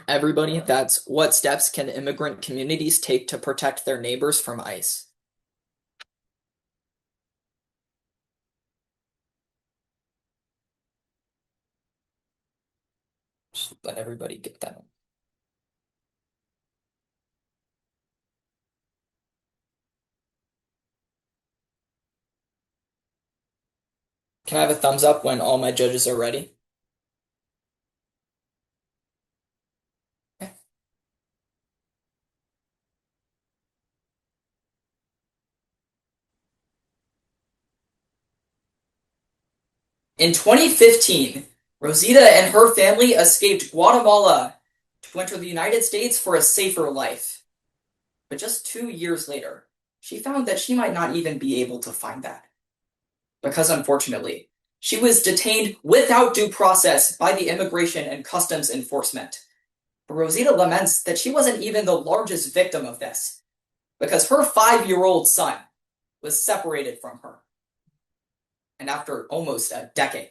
Everybody, that's what steps can immigrant communities take to protect their neighbors from ICE? Just let everybody get that. Can I have a thumbs up when all my judges are ready? Okay. In 2015, Rosita and her family escaped Guatemala to enter the United States for a safer life. But just 2 years later, she found that she might not even be able to find that. Because unfortunately, she was detained without due process by the Immigration and Customs Enforcement. But Rosita laments that she wasn't even the largest victim of this, because her 5-year-old son was separated from her. And after almost a decade,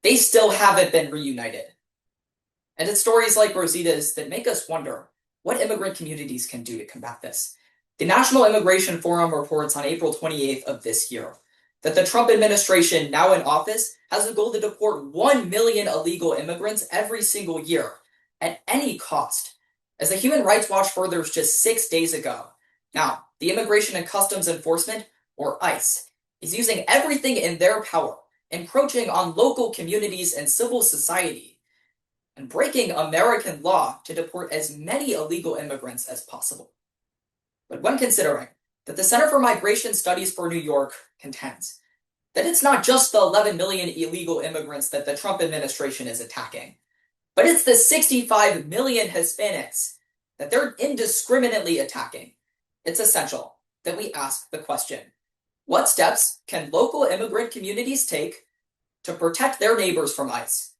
they still haven't been reunited. And it's stories like Rosita's that make us wonder what immigrant communities can do to combat this. The National Immigration Forum reports on April 28th of this year that the Trump administration, now in office, has a goal to deport 1 million illegal immigrants every single year at any cost. As the Human Rights Watch furthers just 6 days ago, now, the Immigration and Customs Enforcement, or ICE, is using everything in their power, encroaching on local communities and civil society, and breaking American law to deport as many illegal immigrants as possible. But when considering that the Center for Migration Studies for New York contends that it's not just the 11 million illegal immigrants that the Trump administration is attacking, but it's the 65 million Hispanics that they're indiscriminately attacking, it's essential that we ask the question, what steps can local immigrant communities take to protect their neighbors from ICE?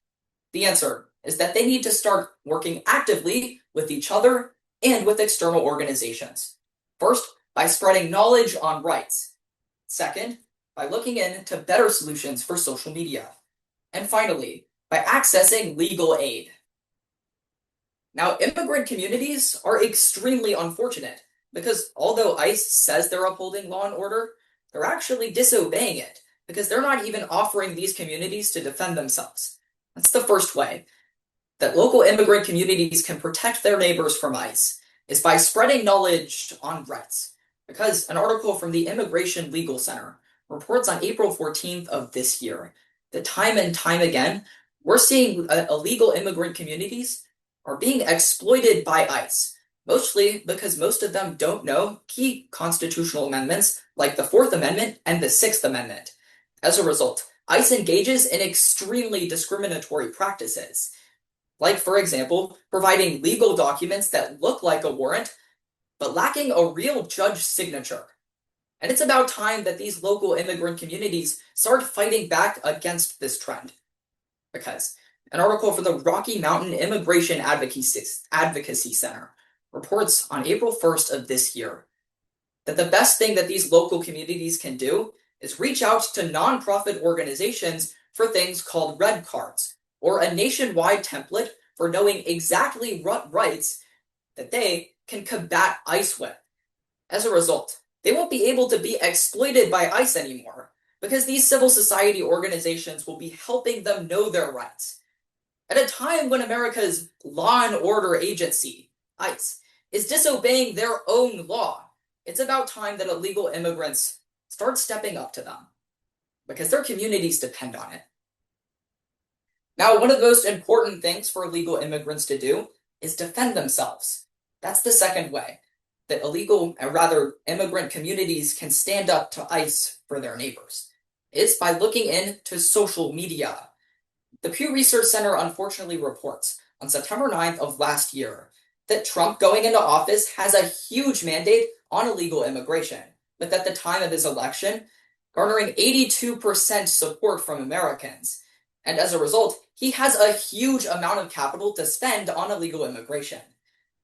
The answer is that they need to start working actively with each other and with external organizations. First, by spreading knowledge on rights. Second, by looking into better solutions for social media. And finally, by accessing legal aid. Now, immigrant communities are extremely unfortunate because although ICE says they're upholding law and order, they're actually disobeying it because they're not even offering these communities to defend themselves. That's the first way that local immigrant communities can protect their neighbors from ICE is by spreading knowledge on rights. Because an article from the Immigration Legal Center reports on April 14th of this year that time and time again, we're seeing illegal immigrant communities are being exploited by ICE, mostly because most of them don't know key constitutional amendments like the Fourth Amendment and the Sixth Amendment. As a result, ICE engages in extremely discriminatory practices, like, for example, providing legal documents that look like a warrant, but lacking a real judge signature. And it's about time that these local immigrant communities start fighting back against this trend. Because an article from the Rocky Mountain Immigration Advocacy Center reports on April 1st of this year that the best thing that these local communities can do is reach out to nonprofit organizations for things called red cards, or a nationwide template for knowing exactly what rights that they can combat ICE with. As a result, they won't be able to be exploited by ICE anymore, because these civil society organizations will be helping them know their rights. At a time when America's law and order agency, ICE, is disobeying their own law, it's about time that illegal immigrants start stepping up to them, because their communities depend on it. Now, one of the most important things for illegal immigrants to do is defend themselves. That's the second way that immigrant communities can stand up to ICE for their neighbors. It's by looking into social media. The Pew Research Center unfortunately reports on September 9th of last year that Trump going into office has a huge mandate on illegal immigration, but at the time of his election, garnering 82% support from Americans. And as a result, he has a huge amount of capital to spend on illegal immigration.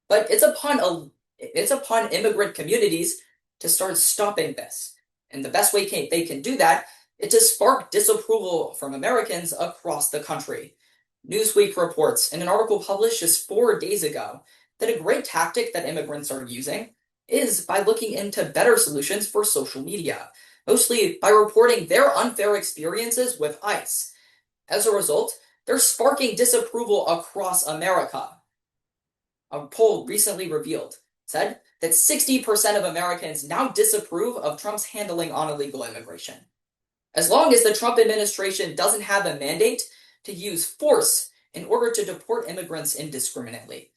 But it's upon immigrant communities to start stopping this. And the best way they can do that is to spark disapproval from Americans across the country. Newsweek reports in an article published just 4 days ago that a great tactic that immigrants are using is by looking into better solutions for social media, mostly by reporting their unfair experiences with ICE. As a result, they're sparking disapproval across America. A poll recently revealed said that 60% of Americans now disapprove of Trump's handling on illegal immigration. As long as the Trump administration doesn't have a mandate to use force in order to deport immigrants indiscriminately,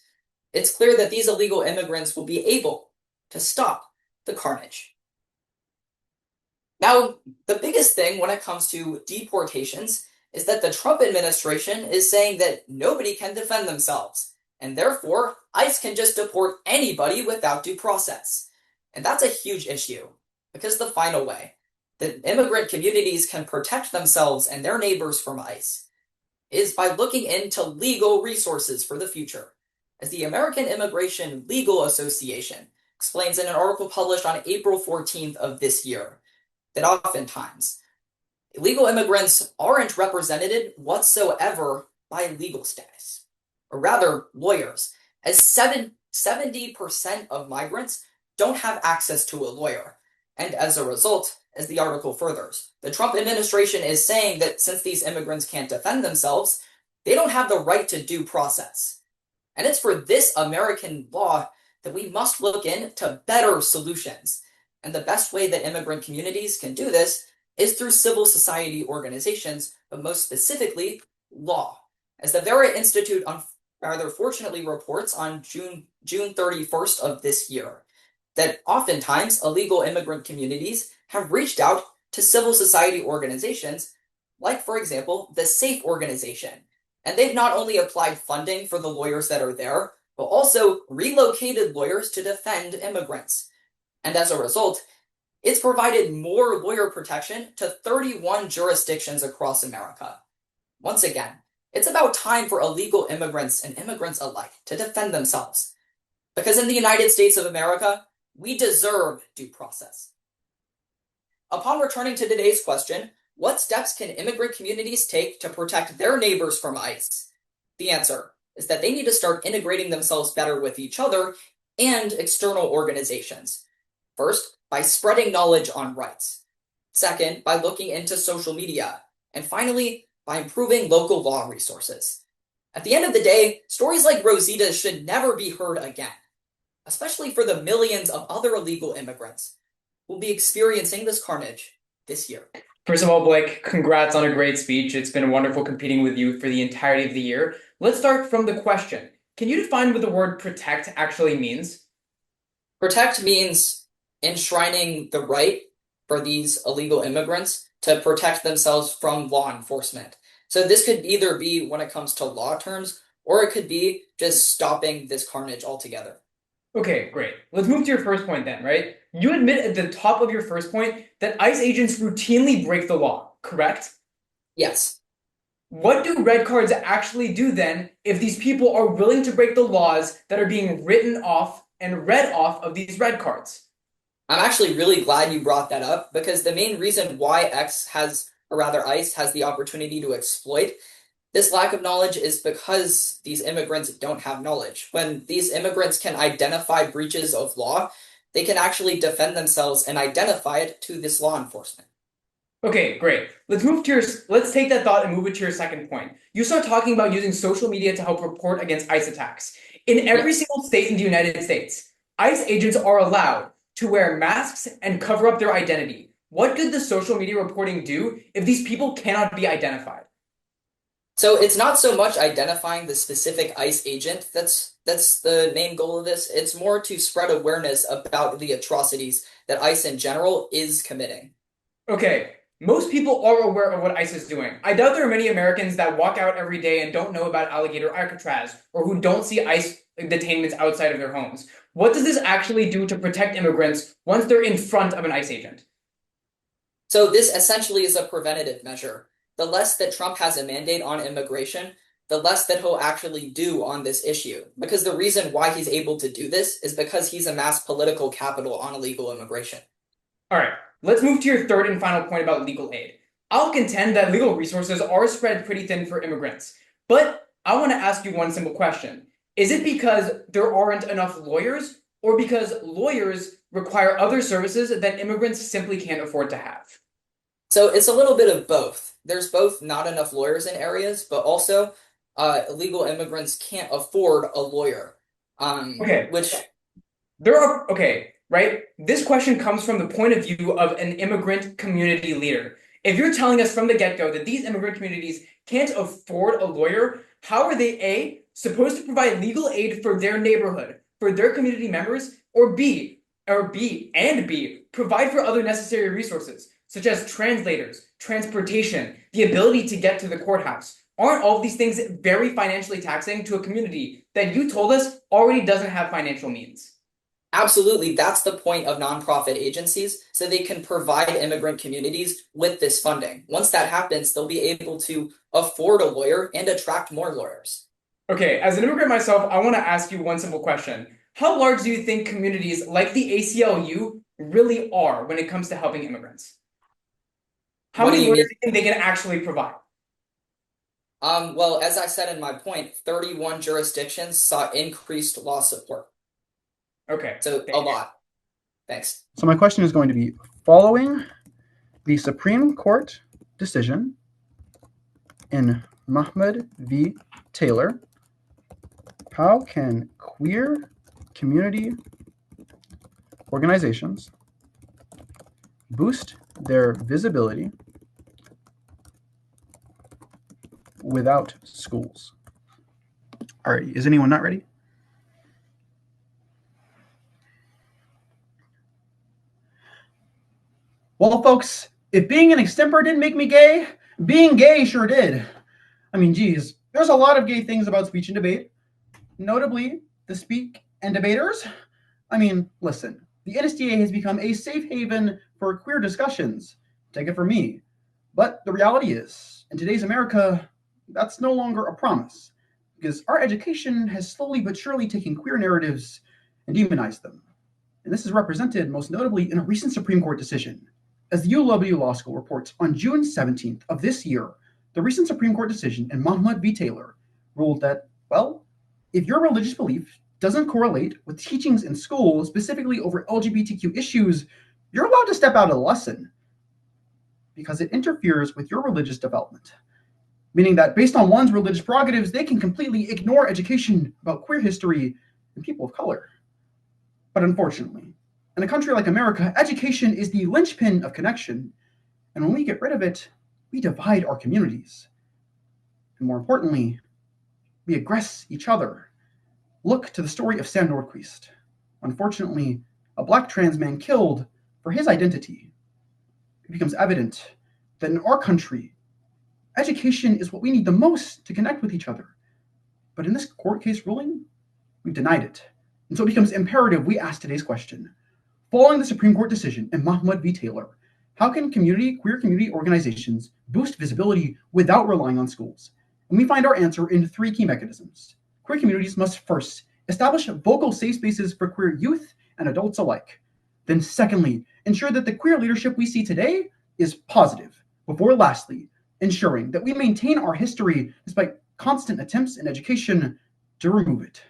it's clear that these illegal immigrants will be able to stop the carnage. Now, the biggest thing when it comes to deportations is that the Trump administration is saying that nobody can defend themselves, and therefore ICE can just deport anybody without due process. And that's a huge issue, because the final way that immigrant communities can protect themselves and their neighbors from ICE is by looking into legal resources for the future. As the American Immigration Legal Association explains in an article published on April 14th of this year, that oftentimes illegal immigrants aren't represented whatsoever by legal status, or rather lawyers, as 70% of migrants don't have access to a lawyer. And as a result, as the article furthers, the Trump administration is saying that since these immigrants can't defend themselves, they don't have the right to due process. And it's for this American law that we must look into better solutions. And the best way that immigrant communities can do this is through civil society organizations, but most specifically, law. As the Vera Institute fortunately reports on June 31st of this year, that oftentimes illegal immigrant communities have reached out to civil society organizations, like, for example, the SAFE organization. And they've not only applied funding for the lawyers that are there, but also relocated lawyers to defend immigrants. And as a result, it's provided more lawyer protection to 31 jurisdictions across America. Once again, it's about time for illegal immigrants and immigrants alike to defend themselves. Because in the United States of America, we deserve due process. Upon returning to today's question, what steps can immigrant communities take to protect their neighbors from ICE? The answer is that they need to start integrating themselves better with each other and external organizations. First, by spreading knowledge on rights. Second, by looking into social media. And finally, by improving local law resources. At the end of the day, stories like Rosita's should never be heard again, especially for the millions of other illegal immigrants who will be experiencing this carnage this year. First of all, Blake, congrats on a great speech. It's been wonderful competing with you for the entirety of the year. Let's start from the question. Can you define what the word protect actually means? Protect means enshrining the right for these illegal immigrants to protect themselves from law enforcement. So this could either be when it comes to law terms, or it could be just stopping this carnage altogether. Okay, great. Let's move to your first point then, right? You admit at the top of your first point that ICE agents routinely break the law, correct? Yes. What do red cards actually do then if these people are willing to break the laws that are being written off and read off of these red cards? I'm actually really glad you brought that up, because the main reason why ICE has the opportunity to exploit this lack of knowledge is because these immigrants don't have knowledge. When these immigrants can identify breaches of law, they can actually defend themselves and identify it to this law enforcement. Okay, great. Let's take that thought and move it to your second point. You start talking about using social media to help report against ICE attacks. In every single state in the United States, ICE agents are allowed to wear masks and cover up their identity. What could the social media reporting do if these people cannot be identified? So it's not so much identifying the specific ICE agent that's the main goal of this. It's more to spread awareness about the atrocities that ICE in general is committing. Okay, most people are aware of what ICE is doing. I doubt there are many Americans that walk out every day and don't know about Alligator Alcatraz, or who don't see ICE detainments outside of their homes. What does this actually do to protect immigrants once they're in front of an ICE agent? So this essentially is a preventative measure. The less that Trump has a mandate on immigration, the less that he'll actually do on this issue. Because the reason why he's able to do this is because he's amassed political capital on illegal immigration. All right, let's move to your third and final point about legal aid. I'll contend that legal resources are spread pretty thin for immigrants. But I want to ask you one simple question. Is it because there aren't enough lawyers, or because lawyers require other services that immigrants simply can't afford to have? So it's a little bit of both. There's both not enough lawyers in areas, but also illegal immigrants can't afford a lawyer. Okay, Which okay, right? This question comes from the point of view of an immigrant community leader. If you're telling us from the get-go that these immigrant communities can't afford a lawyer, how are they A, supposed to provide legal aid for their neighborhood, for their community members, or B, provide for other necessary resources, such as translators, transportation, the ability to get to the courthouse? Aren't all of these things very financially taxing to a community that you told us already doesn't have financial means? absolutely, that's the point of nonprofit agencies, so they can provide immigrant communities with this funding. Once that happens, they'll be able to afford a lawyer and attract more lawyers. Okay, as an immigrant myself, I want to ask you one simple question. How large do you think communities like the ACLU really are when it comes to helping immigrants? How What do many you lawyers mean? do you think they can actually provide? Well, as I said in my point, 31 jurisdictions saw increased law support. Okay, So a thank you. lot. Thanks. So my question is going to be, following the Supreme Court decision in Mahmoud v. Taylor, how can queer community organizations boost their visibility without schools? Alrighty, is anyone not ready? Well, folks, if being an extempore didn't make me gay, being gay sure did. I mean, geez, there's a lot of gay things about speech and debate, notably the speak and debaters. I mean, listen, the NSDA has become a safe haven for queer discussions. Take it from me. But the reality is, in today's America, that's no longer a promise, because our education has slowly but surely taken queer narratives and demonized them. And this is represented most notably in a recent Supreme Court decision. As the UW Law School reports, on June 17th of this year, the recent Supreme Court decision in Mahmoud v. Taylor ruled that, well, if your religious belief doesn't correlate with teachings in school, specifically over LGBTQ issues, you're allowed to step out of the lesson because it interferes with your religious development. Meaning that based on one's religious prerogatives, they can completely ignore education about queer history and people of color. But unfortunately, in a country like America, education is the linchpin of connection. And when we get rid of it, we divide our communities. And more importantly, we aggress each other. Look to the story of Sam Nordquist. Unfortunately, a black trans man killed for his identity. It becomes evident that in our country, education is what we need the most to connect with each other. But in this court case ruling, we've denied it. And so it becomes imperative we ask today's question. Following the Supreme Court decision in Mahmoud v. Taylor, how can queer community organizations boost visibility without relying on schools? And we find our answer in three key mechanisms. Queer communities must first establish vocal safe spaces for queer youth and adults alike. Then secondly, ensure that the queer leadership we see today is positive. Before lastly, ensuring that we maintain our history despite constant attempts in education to remove it.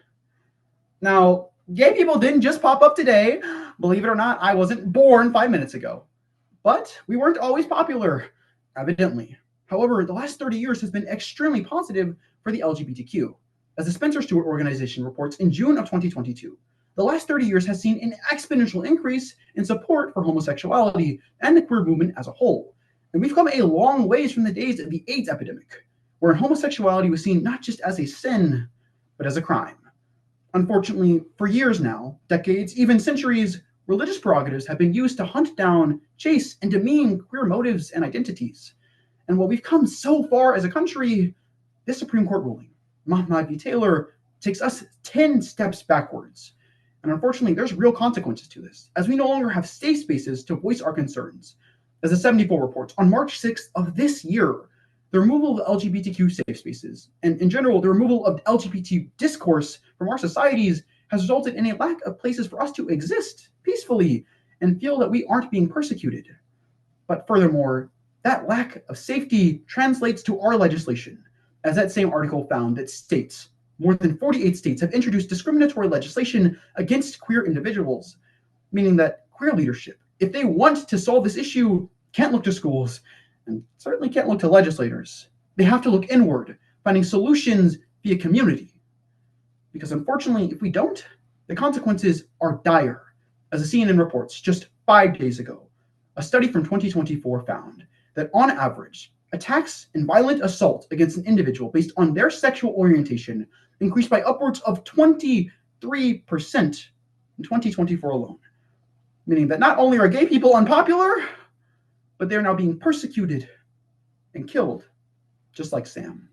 Now, gay people didn't just pop up today. Believe it or not, I wasn't born 5 minutes ago. But we weren't always popular, evidently. However, the last 30 years has been extremely positive for the LGBTQ. As the Spencer Stewart organization reports in June of 2022, the last 30 years has seen an exponential increase in support for homosexuality and the queer movement as a whole. And we've come a long ways from the days of the AIDS epidemic, where homosexuality was seen not just as a sin, but as a crime. Unfortunately, for years now, decades, even centuries, religious prerogatives have been used to hunt down, chase, and demean queer motives and identities. And while we've come so far as a country, this Supreme Court ruling, Mahmoud v. Taylor, takes us 10 steps backwards. And unfortunately, there's real consequences to this, as we no longer have safe spaces to voice our concerns. As the 74 reports, on March 6th of this year, the removal of LGBTQ safe spaces, and in general, the removal of LGBT discourse from our societies has resulted in a lack of places for us to exist peacefully and feel that we aren't being persecuted. But furthermore, that lack of safety translates to our legislation, as that same article found that states, more than 48 states, have introduced discriminatory legislation against queer individuals, meaning that queer leadership, if they want to solve this issue, can't look to schools and certainly can't look to legislators. They have to look inward, finding solutions via community. Because unfortunately, if we don't, the consequences are dire. As the CNN reports just 5 days ago, a study from 2024 found that on average, attacks and violent assault against an individual based on their sexual orientation increased by upwards of 23% in 2024 alone. Meaning that not only are gay people unpopular, but they're now being persecuted and killed, just like Sam.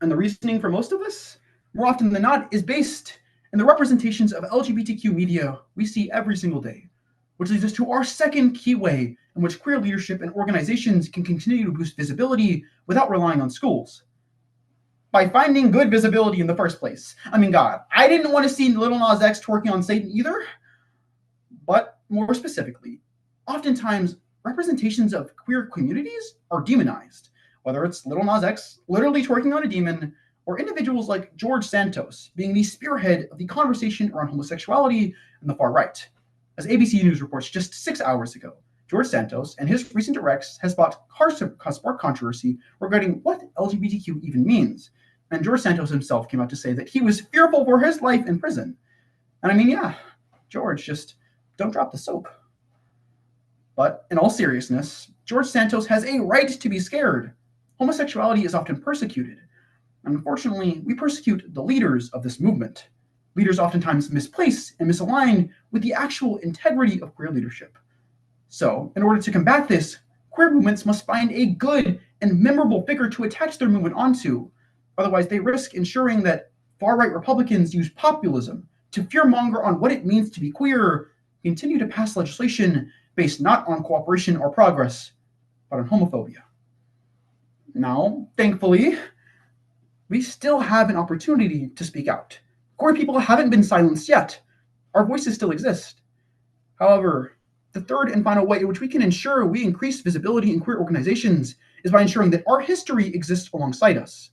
And the reasoning for most of us, more often than not, is based in the representations of LGBTQ media we see every single day, which leads us to our second key way in which queer leadership and organizations can continue to boost visibility without relying on schools. By finding good visibility in the first place. I mean, God, I didn't want to see Lil Nas X twerking on Satan either, but more specifically, oftentimes representations of queer communities are demonized, whether it's Lil Nas X literally twerking on a demon, or individuals like George Santos being the spearhead of the conversation around homosexuality in the far right. As ABC News reports just 6 hours ago, George Santos and his recent arrests has sparked controversy regarding what LGBTQ even means. And George Santos himself came out to say that he was fearful for his life in prison. And I mean, yeah, George, just don't drop the soap. But in all seriousness, George Santos has a right to be scared. Homosexuality is often persecuted. And unfortunately, we persecute the leaders of this movement. Leaders oftentimes misplace and misalign with the actual integrity of queer leadership. So, in order to combat this, queer movements must find a good and memorable figure to attach their movement onto. Otherwise, they risk ensuring that far-right Republicans use populism to fearmonger on what it means to be queer, continue to pass legislation based not on cooperation or progress, but on homophobia. Now, thankfully, we still have an opportunity to speak out. Queer people haven't been silenced yet. Our voices still exist. However, the third and final way in which we can ensure we increase visibility in queer organizations is by ensuring that our history exists alongside us.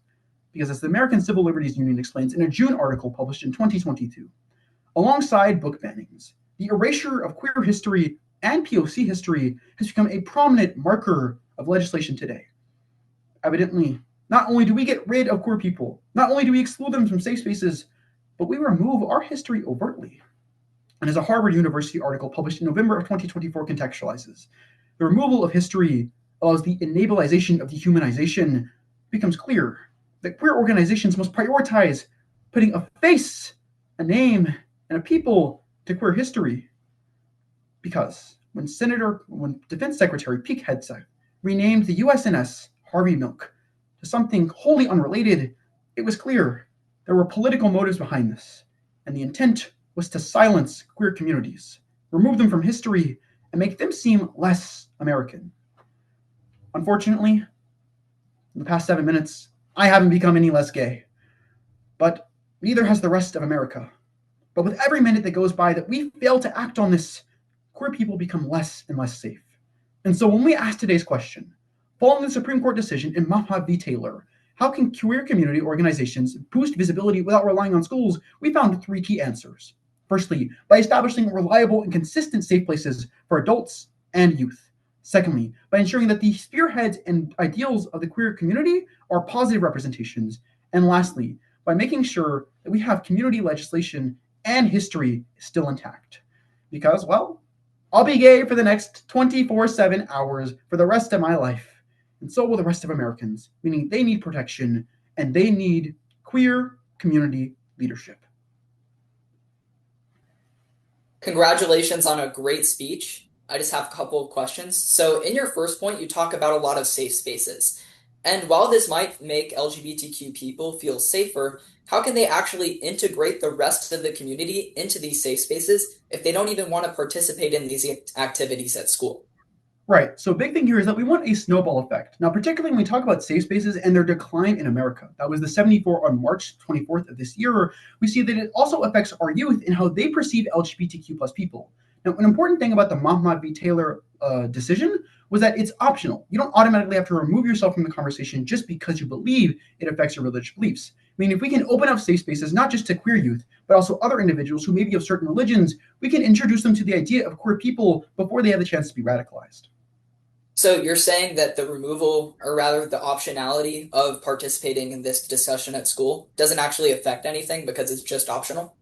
Because as the American Civil Liberties Union explains in a June article published in 2022, alongside book bannings, the erasure of queer history and POC history has become a prominent marker of legislation today. Evidently, not only do we get rid of queer people, not only do we exclude them from safe spaces, but we remove our history overtly. And as a Harvard University article published in November of 2024 contextualizes, the removal of history allows the enableization of dehumanization. It becomes clear that queer organizations must prioritize putting a face, a name, and a people to queer history. Because when Defense Secretary Pete Hegseth renamed the USNS Harvey Milk to something wholly unrelated, it was clear there were political motives behind this, and the intent was to silence queer communities, remove them from history, and make them seem less American. Unfortunately, in the past 7 minutes, I haven't become any less gay, but neither has the rest of America. But with every minute that goes by that we fail to act on this, queer people become less and less safe. And so when we ask today's question, following the Supreme Court decision in Moffitt v. Taylor, how can queer community organizations boost visibility without relying on schools? We found 3 key answers. Firstly, by establishing reliable and consistent safe places for adults and youth. Secondly, by ensuring that the spearheads and ideals of the queer community are positive representations. And lastly, by making sure that we have community legislation and history still intact. Because, well, I'll be gay for the next 24/7 hours for the rest of my life. And so will the rest of Americans, meaning they need protection and they need queer community leadership. Congratulations on a great speech. I just have a couple of questions. So in your first point, you talk about a lot of safe spaces. And while this might make LGBTQ people feel safer, how can they actually integrate the rest of the community into these safe spaces if they don't even want to participate in these activities at school? Right. So a big thing here is that we want a snowball effect. Now, particularly when we talk about safe spaces and their decline in America, that was the 74 on March 24th of this year, we see that it also affects our youth in how they perceive LGBTQ plus people. Now, an important thing about the Mahmoud v. Taylor decision was that it's optional. You don't automatically have to remove yourself from the conversation just because you believe it affects your religious beliefs. I mean, if we can open up safe spaces, not just to queer youth, but also other individuals who may be of certain religions, we can introduce them to the idea of queer people before they have the chance to be radicalized. So you're saying that the removal, or rather the optionality of participating in this discussion at school doesn't actually affect anything because it's just optional?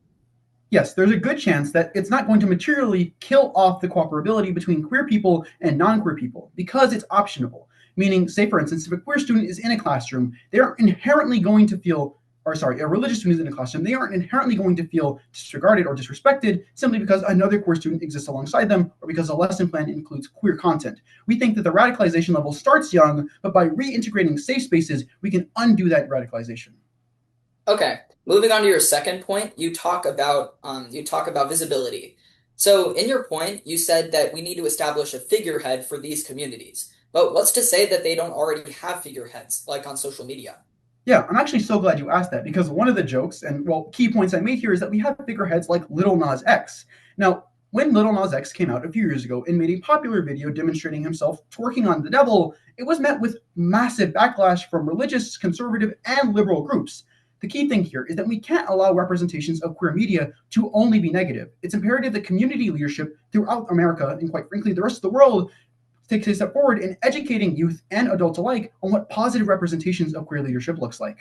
Yes, there's a good chance that it's not going to materially kill off the cooperability between queer people and non-queer people because it's optional. Meaning, say for instance, if a queer student is in a classroom, they are inherently going to feel, or sorry, a religious student is in a classroom, they aren't inherently going to feel disregarded or disrespected simply because another queer student exists alongside them or because a lesson plan includes queer content. We think that the radicalization level starts young, but by reintegrating safe spaces, we can undo that radicalization. Okay, moving on to your second point, you talk about visibility. So in your point, you said that we need to establish a figurehead for these communities. But what's to say that they don't already have figureheads, like on social media? Yeah, I'm actually so glad you asked that because one of the jokes and well, key points I made here is that we have figureheads like Little Nas X. Now, when Little Nas X came out a few years ago and made a popular video demonstrating himself twerking on the devil, it was met with massive backlash from religious, conservative, and liberal groups. The key thing here is that we can't allow representations of queer media to only be negative. It's imperative that community leadership throughout America and quite frankly the rest of the world take a step forward in educating youth and adults alike on what positive representations of queer leadership looks like.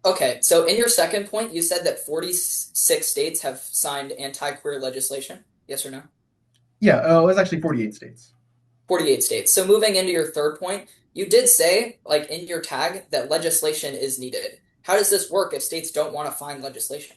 Okay, so in your second point, you said that 46 states have signed anti-queer legislation. Yes or no? Yeah, it was actually 48 states. 48 states. So moving into your third point, you did say, like in your tag, that legislation is needed. How does this work if states don't want to find legislation?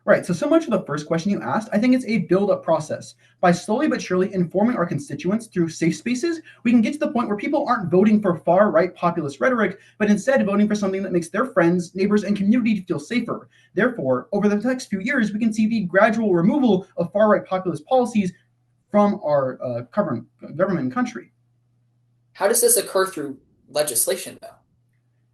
Right, so much for the first question you asked, I think it's a build-up process. By slowly but surely informing our constituents through safe spaces, we can get to the point where people aren't voting for far-right populist rhetoric, but instead voting for something that makes their friends, neighbors, and community feel safer. Therefore, over the next few years, we can see the gradual removal of far-right populist policies from our government and country. How does this occur through legislation, though?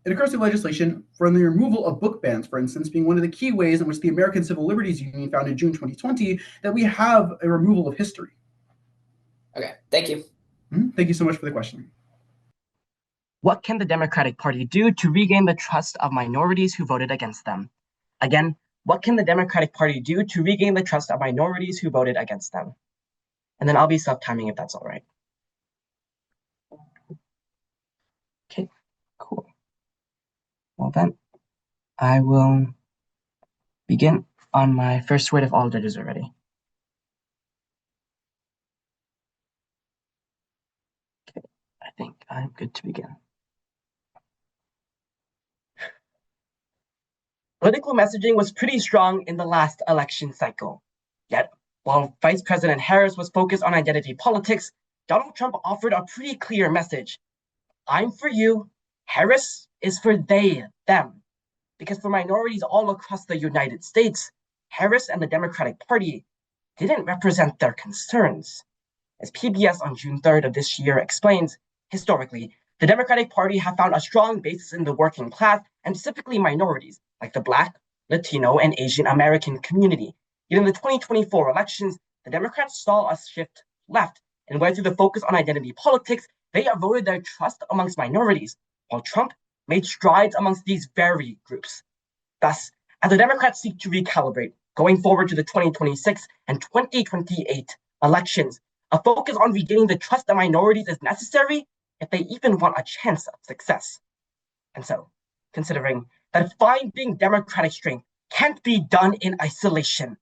It occurs through legislation from the removal of book bans, for instance, being one of the key ways in which the American Civil Liberties Union found in June 2020 that we have a removal of history. Okay, thank you. Thank you so much for the question. What can the Democratic Party do to regain the trust of minorities who voted against them? Again, what can the Democratic Party do to regain the trust of minorities who voted against them? And then I'll be self-timing if that's all right. Okay, cool. Well then, I will begin on my first word if all judges are ready. Okay, I think I'm good to begin. Political messaging was pretty strong in the last election cycle. Yet, while Vice President Harris was focused on identity politics, Donald Trump offered a pretty clear message. I'm for you, Harris is for they, them. Because for minorities all across the United States, Harris and the Democratic Party didn't represent their concerns. As PBS on June 3rd of this year explains, historically, the Democratic Party have found a strong basis in the working class and specifically minorities, like the Black, Latino, and Asian American community. Yet in the 2024 elections, the Democrats saw a shift left, and went through the focus on identity politics, they eroded their trust amongst minorities, while Trump made strides amongst these very groups. Thus, as the Democrats seek to recalibrate, going forward to the 2026 and 2028 elections, a focus on regaining the trust of minorities is necessary if they even want a chance of success. And so, considering that finding democratic strength can't be done in isolation,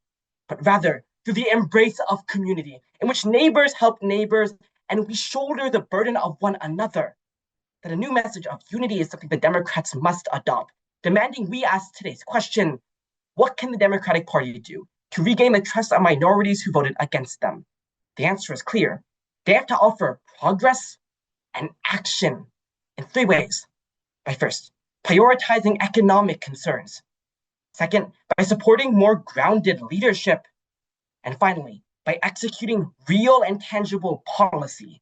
but rather through the embrace of community, in which neighbors help neighbors and we shoulder the burden of one another, that a new message of unity is something the Democrats must adopt, demanding we ask today's question, what can the Democratic Party do to regain the trust of minorities who voted against them? The answer is clear. They have to offer progress and action in three ways. By first, prioritizing economic concerns. Second, by supporting more grounded leadership. And finally, by executing real and tangible policy.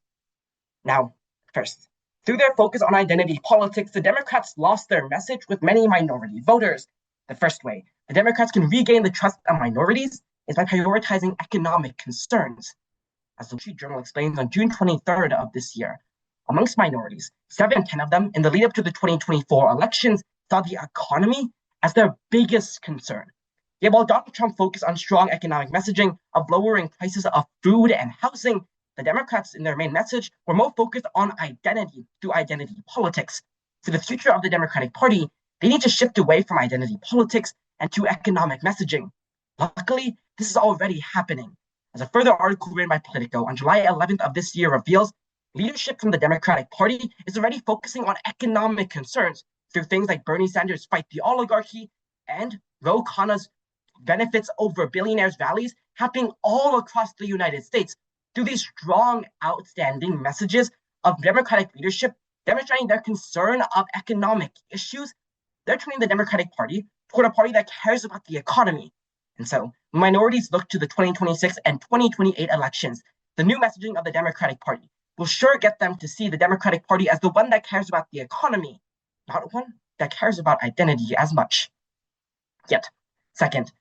Now, first, through their focus on identity politics, the Democrats lost their message with many minority voters. The first way the Democrats can regain the trust of minorities is by prioritizing economic concerns. As the Wall Street Journal explains on June 23rd of this year, amongst minorities, 7/10 of them in the lead up to the 2024 elections saw the economy as their biggest concern. Yet while Donald Trump focused on strong economic messaging of lowering prices of food and housing, the Democrats in their main message were more focused on identity through identity politics. For the future of the Democratic Party, they need to shift away from identity politics and to economic messaging. Luckily, this is already happening. As a further article written by Politico on July 11th of this year reveals, leadership from the Democratic Party is already focusing on economic concerns through things like Bernie Sanders' Fight the Oligarchy and Ro Khanna's benefits over billionaires' rallies happening all across the United States through these strong, outstanding messages of Democratic leadership demonstrating their concern of economic issues. They're turning the Democratic Party toward a party that cares about the economy. And so, when minorities look to the 2026 and 2028 elections, the new messaging of the Democratic Party will sure get them to see the Democratic Party as the one that cares about the economy, not one that cares about identity as much. Yet, second,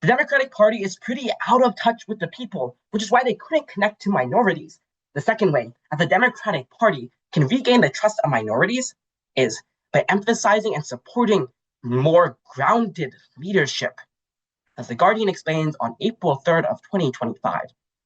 the Democratic Party is pretty out of touch with the people, which is why they couldn't connect to minorities. The second way that the Democratic Party can regain the trust of minorities is by emphasizing and supporting more grounded leadership. As The Guardian explains on April 3rd of 2025,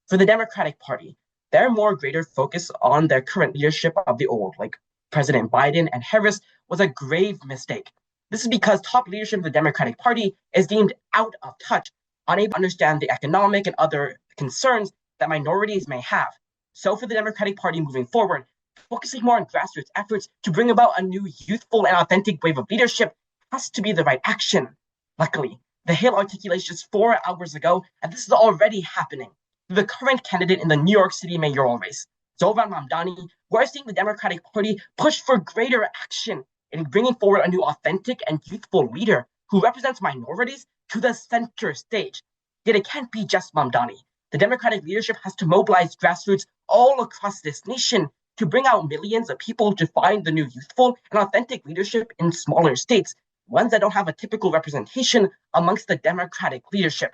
for the Democratic Party, their more greater focus on their current leadership of the old, like President Biden and Harris, was a grave mistake. This is because top leadership of the Democratic Party is deemed out of touch, unable to understand the economic and other concerns that minorities may have. So for the Democratic Party moving forward, focusing more on grassroots efforts to bring about a new youthful and authentic wave of leadership has to be the right action. Luckily, the Hill articulated just 4 hours ago, and this is already happening. The current candidate in the New York City mayoral race, Zohran Mamdani, we're seeing the Democratic Party push for greater action in bringing forward a new authentic and youthful leader who represents minorities to the center stage. Yet it can't be just Mamdani. The Democratic leadership has to mobilize grassroots all across this nation to bring out millions of people to find the new youthful and authentic leadership in smaller states, ones that don't have a typical representation amongst the Democratic leadership.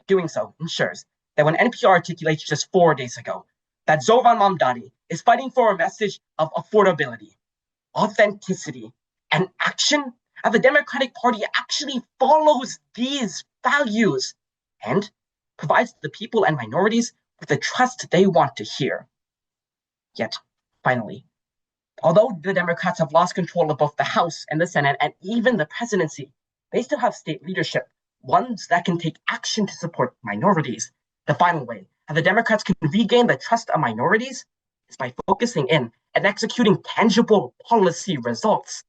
Doing so ensures that when NPR articulates just 4 days ago that Zohran Mamdani is fighting for a message of affordability, authenticity, and action, the Democratic Party actually follows these values and provides the people and minorities with the trust they want to hear. Yet, finally, although the Democrats have lost control of both the House and the Senate and even the presidency, they still have state leadership, ones that can take action to support minorities. The final way how the Democrats can regain the trust of minorities is by focusing in and executing tangible policy results.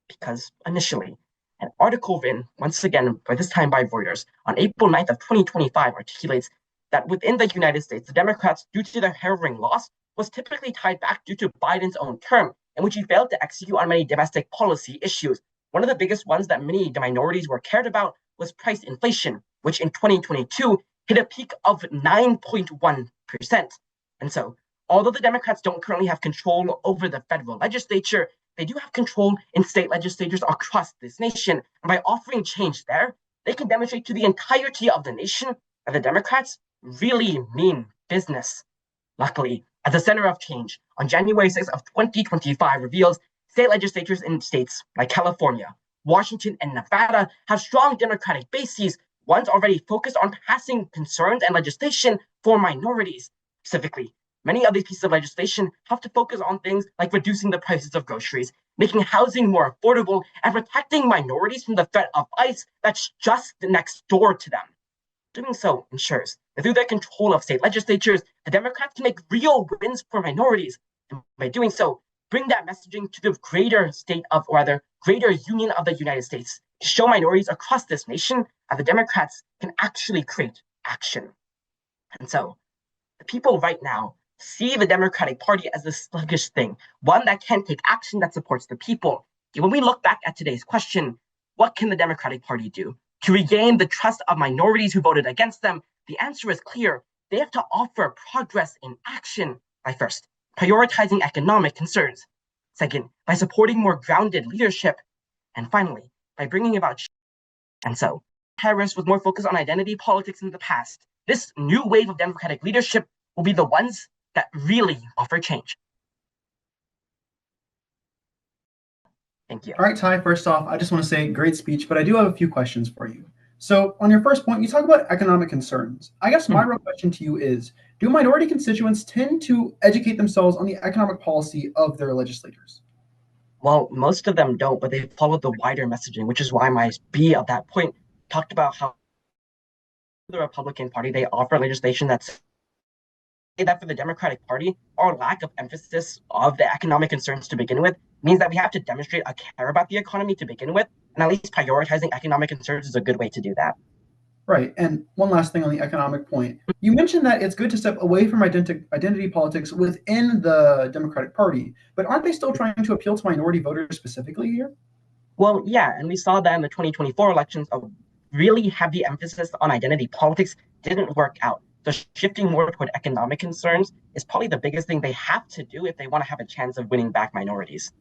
Because initially, an article written, once again, by this time by Reuters, on April 9th of 2025 articulates that within the United States, the Democrats, due to their harrowing loss, was typically tied back due to Biden's own term, in which he failed to execute on many domestic policy issues. One of the biggest ones that many minorities were cared about was price inflation, which in 2022 hit a peak of 9.1%. And so, although the Democrats don't currently have control over the federal legislature, they do have control in state legislatures across this nation. And by offering change there, they can demonstrate to the entirety of the nation that the Democrats really mean business. Luckily, at the center of change, on January 6th of 2025 reveals state legislatures in states like California, Washington, and Nevada have strong Democratic bases, ones already focused on passing concerns and legislation for minorities. Specifically, many of these pieces of legislation have to focus on things like reducing the prices of groceries, making housing more affordable, and protecting minorities from the threat of ICE that's just next door to them. Doing so ensures that through their control of state legislatures, the Democrats can make real wins for minorities, and by doing so, bring that messaging to the greater state of, or rather, greater union of the United States, to show minorities across this nation that the Democrats can actually create action. And so, the people right now see the Democratic Party as a sluggish thing, one that can't take action that supports the people. And when we look back at today's question, what can the Democratic Party do to regain the trust of minorities who voted against them? The answer is clear. They have to offer progress in action by first, prioritizing economic concerns. Second, by supporting more grounded leadership. And finally, by bringing about change. And so, Harris was more focused on identity politics in the past. This new wave of Democratic leadership will be the ones that really offer change. Thank you. All right, Ty, first off, I just want to say great speech, but I do have a few questions for you. So, on your first point, you talk about economic concerns. I guess my real question to you is, do minority constituents tend to educate themselves on the economic policy of their legislators? Well, most of them don't, but they follow the wider messaging, which is why my B at that point talked about how the Republican Party, they offer legislation that's that for the Democratic Party, our lack of emphasis of the economic concerns to begin with means that we have to demonstrate a care about the economy to begin with, and at least prioritizing economic concerns is a good way to do that. Right. And one last thing on the economic point. You mentioned that it's good to step away from identity politics within the Democratic Party, but aren't they still trying to appeal to minority voters specifically here? Well, yeah, and we saw that in the 2024 elections, a really heavy emphasis on identity politics didn't work out. So shifting more toward economic concerns is probably the biggest thing they have to do if they want to have a chance of winning back minorities.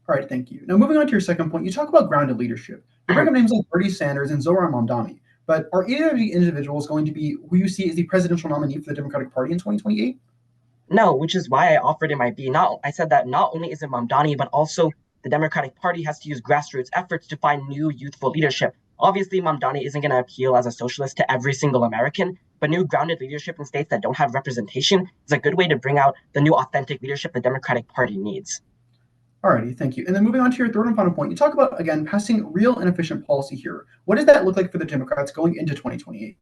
All right, thank you. Now, moving on to your second point, you talk about grounded leadership. You bring up names like Bernie Sanders and Zohran Mamdani, but are either of these individuals going to be who you see as the presidential nominee for the Democratic Party in 2028? No, which is why I offered in my B. I said that not only is it Mamdani, but also the Democratic Party has to use grassroots efforts to find new youthful leadership. Obviously, Mamdani isn't going to appeal as a socialist to every single American, but new grounded leadership in states that don't have representation is a good way to bring out the new authentic leadership the Democratic Party needs. Alrighty, thank you. And then moving on to your third and final point, you talk about, again, passing real and efficient policy here. What does that look like for the Democrats going into 2028?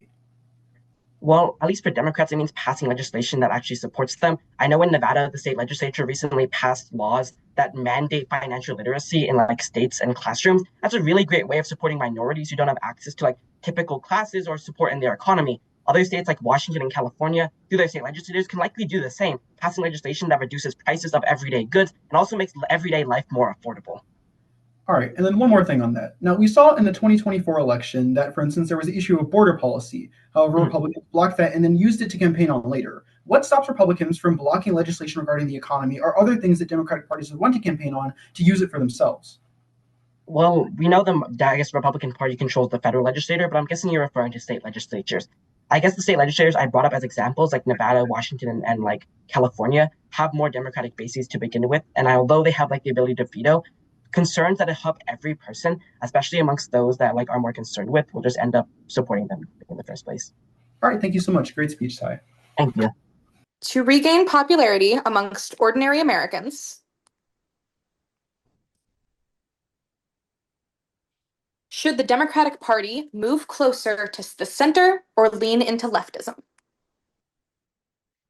Well, at least for Democrats, it means passing legislation that actually supports them. I know in Nevada, the state legislature recently passed laws that mandate financial literacy in like states and classrooms. That's a really great way of supporting minorities who don't have access to like typical classes or support in their economy. Other states like Washington and California, through their state legislators, can likely do the same, passing legislation that reduces prices of everyday goods and also makes everyday life more affordable. All right, and then one more thing on that. Now, we saw in the 2024 election that, for instance, there was the issue of border policy. However, Republicans blocked that and then used it to campaign on later. What stops Republicans from blocking legislation regarding the economy or other things that Democratic parties would want to campaign on to use it for themselves? Well, we know I guess the Republican Party controls the federal legislature, but I'm guessing you're referring to state legislatures. I guess the state legislators I brought up as examples, like Nevada, Washington, and like California, have more Democratic bases to begin with. And although they have like the ability to veto, concerns that help every person, especially amongst those that like are more concerned with, will just end up supporting them in the first place. All right, thank you so much. Great speech, Ty. Thank you. To regain popularity amongst ordinary Americans, should the Democratic Party move closer to the center or lean into leftism?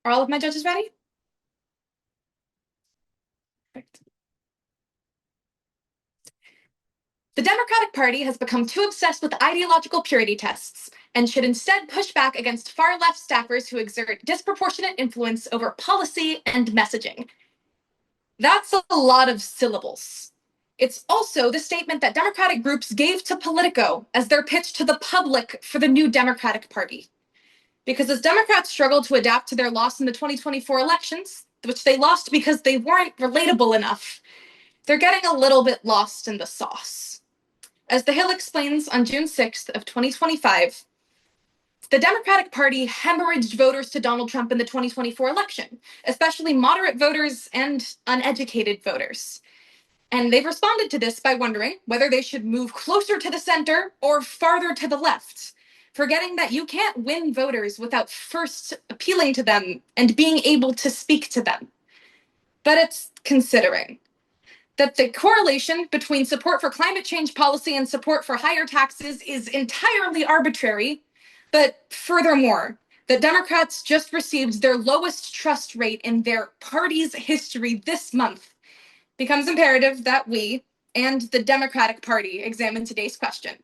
Are all of my judges ready? Perfect. The Democratic Party has become too obsessed with ideological purity tests and should instead push back against far-left staffers who exert disproportionate influence over policy and messaging. That's a lot of syllables. It's also the statement that Democratic groups gave to Politico as their pitch to the public for the new Democratic Party. Because as Democrats struggle to adapt to their loss in the 2024 elections, which they lost because they weren't relatable enough, they're getting a little bit lost in the sauce. As The Hill explains on June 6th of 2025, the Democratic Party hemorrhaged voters to Donald Trump in the 2024 election, especially moderate voters and uneducated voters. And they've responded to this by wondering whether they should move closer to the center or farther to the left, forgetting that you can't win voters without first appealing to them and being able to speak to them. But it's considering that the correlation between support for climate change policy and support for higher taxes is entirely arbitrary, but furthermore, that Democrats just received their lowest trust rate in their party's history this month, becomes imperative that we and the Democratic Party examine today's question.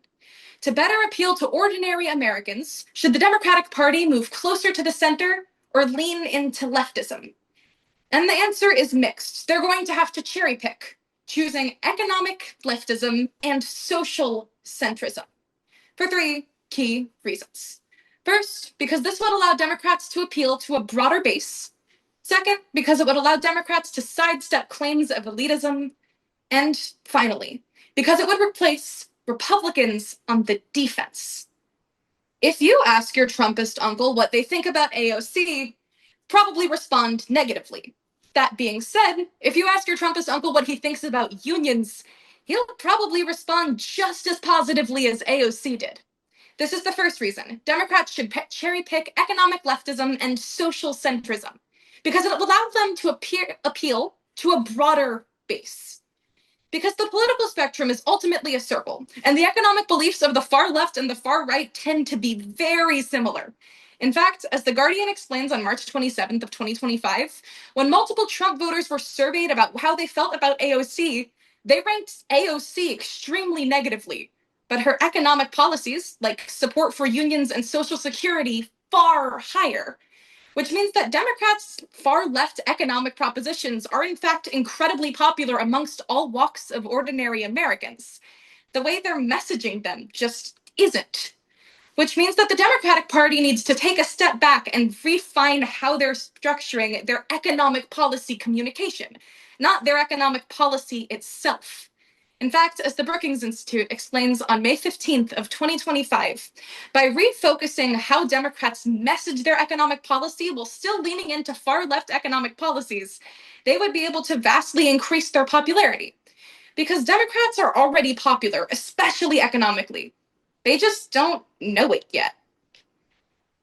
To better appeal to ordinary Americans, should the Democratic Party move closer to the center or lean into leftism? And the answer is mixed. They're going to have to cherry pick, choosing economic leftism and social centrism for three key reasons. First, because this would allow Democrats to appeal to a broader base. Second, because it would allow Democrats to sidestep claims of elitism. And finally, because it would replace Republicans on the defense If you ask your Trumpist uncle what they think about AOC, probably respond negatively. That being said, if you ask your Trumpist uncle what he thinks about unions, he'll probably respond just as positively as AOC did. This is the first reason. Democrats should cherry pick economic leftism and social centrism, because it allows them to appeal to a broader base. Because the political spectrum is ultimately a circle, and the economic beliefs of the far left and the far right tend to be very similar. In fact, as The Guardian explains on March 27th of 2025, when multiple Trump voters were surveyed about how they felt about AOC, they ranked AOC extremely negatively, but her economic policies, like support for unions and Social Security, far higher. Which means that Democrats' far-left economic propositions are in fact incredibly popular amongst all walks of ordinary Americans. The way they're messaging them just isn't. Which means that the Democratic Party needs to take a step back and refine how they're structuring their economic policy communication, not their economic policy itself. In fact, as the Brookings Institute explains on May 15th of 2025, by refocusing how Democrats message their economic policy while still leaning into far-left economic policies, they would be able to vastly increase their popularity. Because Democrats are already popular, especially economically. They just don't know it yet.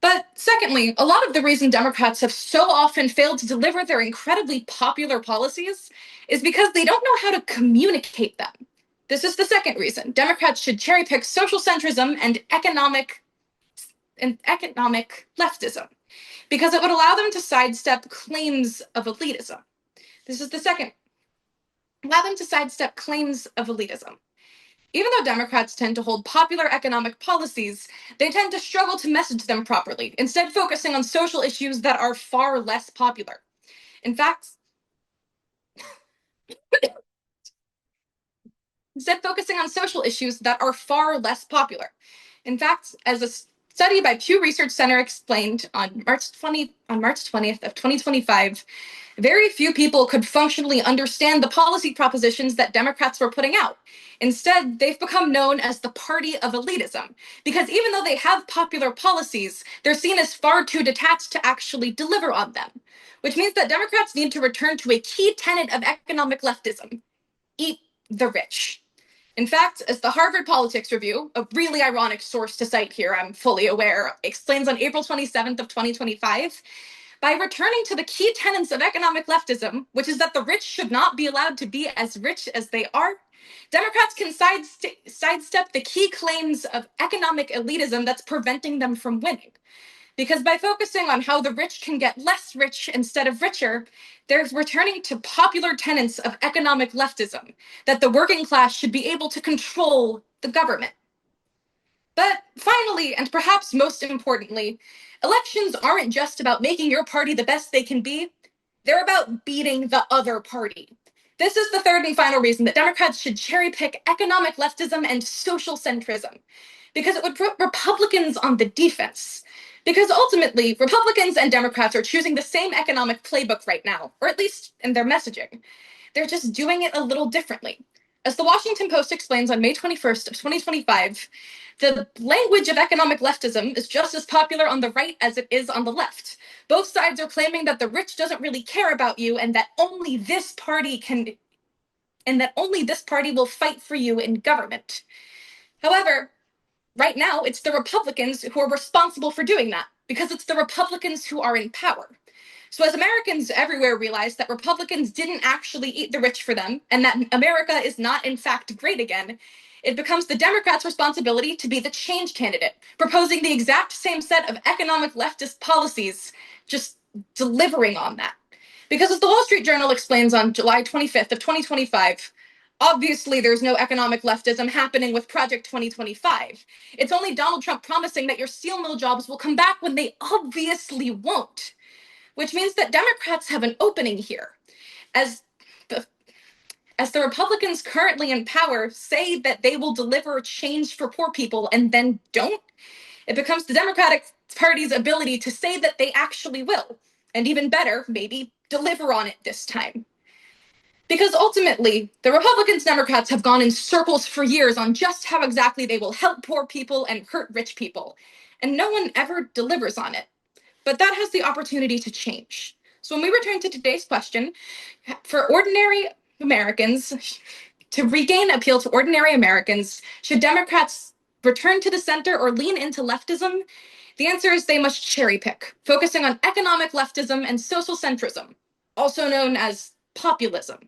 But secondly, a lot of the reason Democrats have so often failed to deliver their incredibly popular policies is because they don't know how to communicate them. This is the second reason. Democrats should cherry pick social centrism and economic leftism, because it would allow them to sidestep claims of elitism. This is the second. Allow them to sidestep claims of elitism. Even though Democrats tend to hold popular economic policies, they tend to struggle to message them properly, instead focusing on social issues that are far less popular. In fact, as a study by Pew Research Center explained on March 20th of 2025, very few people could functionally understand the policy propositions that Democrats were putting out. Instead, they've become known as the party of elitism, because even though they have popular policies, they're seen as far too detached to actually deliver on them, which means that Democrats need to return to a key tenet of economic leftism: eat the rich. In fact, as the Harvard Politics Review, a really ironic source to cite here, I'm fully aware, explains on April 27th of 2025, by returning to the key tenets of economic leftism, which is that the rich should not be allowed to be as rich as they are, Democrats can sidestep the key claims of economic elitism that's preventing them from winning. Because by focusing on how the rich can get less rich instead of richer, they're returning to popular tenets of economic leftism, that the working class should be able to control the government. But finally, and perhaps most importantly, elections aren't just about making your party the best they can be. They're about beating the other party. This is the third and final reason that Democrats should cherry pick economic leftism and social centrism, because it would put Republicans on the defense. Because ultimately, Republicans and Democrats are choosing the same economic playbook right now, or at least in their messaging. They're just doing it a little differently. As the Washington Post explains on May 21st of 2025, the language of economic leftism is just as popular on the right as it is on the left. Both sides are claiming that the rich doesn't really care about you and that only this party will fight for you in government. However, right now, it's the Republicans who are responsible for doing that, because it's the Republicans who are in power. So as Americans everywhere realize that Republicans didn't actually eat the rich for them, and that America is not in fact great again, it becomes the Democrats' responsibility to be the change candidate, proposing the exact same set of economic leftist policies, just delivering on that. Because as the Wall Street Journal explains on July 25th of 2025, obviously there's no economic leftism happening with Project 2025. It's only Donald Trump promising that your steel mill jobs will come back when they obviously won't. Which means that Democrats have an opening here. As the Republicans currently in power say that they will deliver change for poor people and then don't, it becomes the Democratic Party's ability to say that they actually will, and even better, maybe deliver on it this time. Because ultimately, the Republicans and Democrats have gone in circles for years on just how exactly they will help poor people and hurt rich people. and no one ever delivers on it. But that has the opportunity to change. So when we return to today's question, for ordinary Americans, to regain appeal to ordinary Americans, should Democrats return to the center or lean into leftism? The answer is they must cherry pick, focusing on economic leftism and social centrism, also known as populism.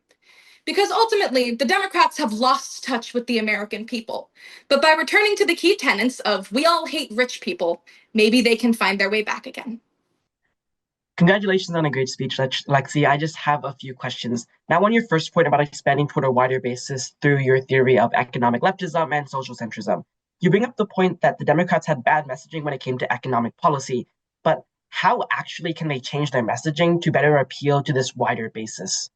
Because ultimately, the Democrats have lost touch with the American people. But by returning to the key tenets of we all hate rich people, maybe they can find their way back again. Congratulations on a great speech, Lexi. I just have a few questions. Now, on your first point about expanding toward a wider basis through your theory of economic leftism and social centrism, you bring up the point that the Democrats had bad messaging when it came to economic policy, but how actually can they change their messaging to better appeal to this wider basis?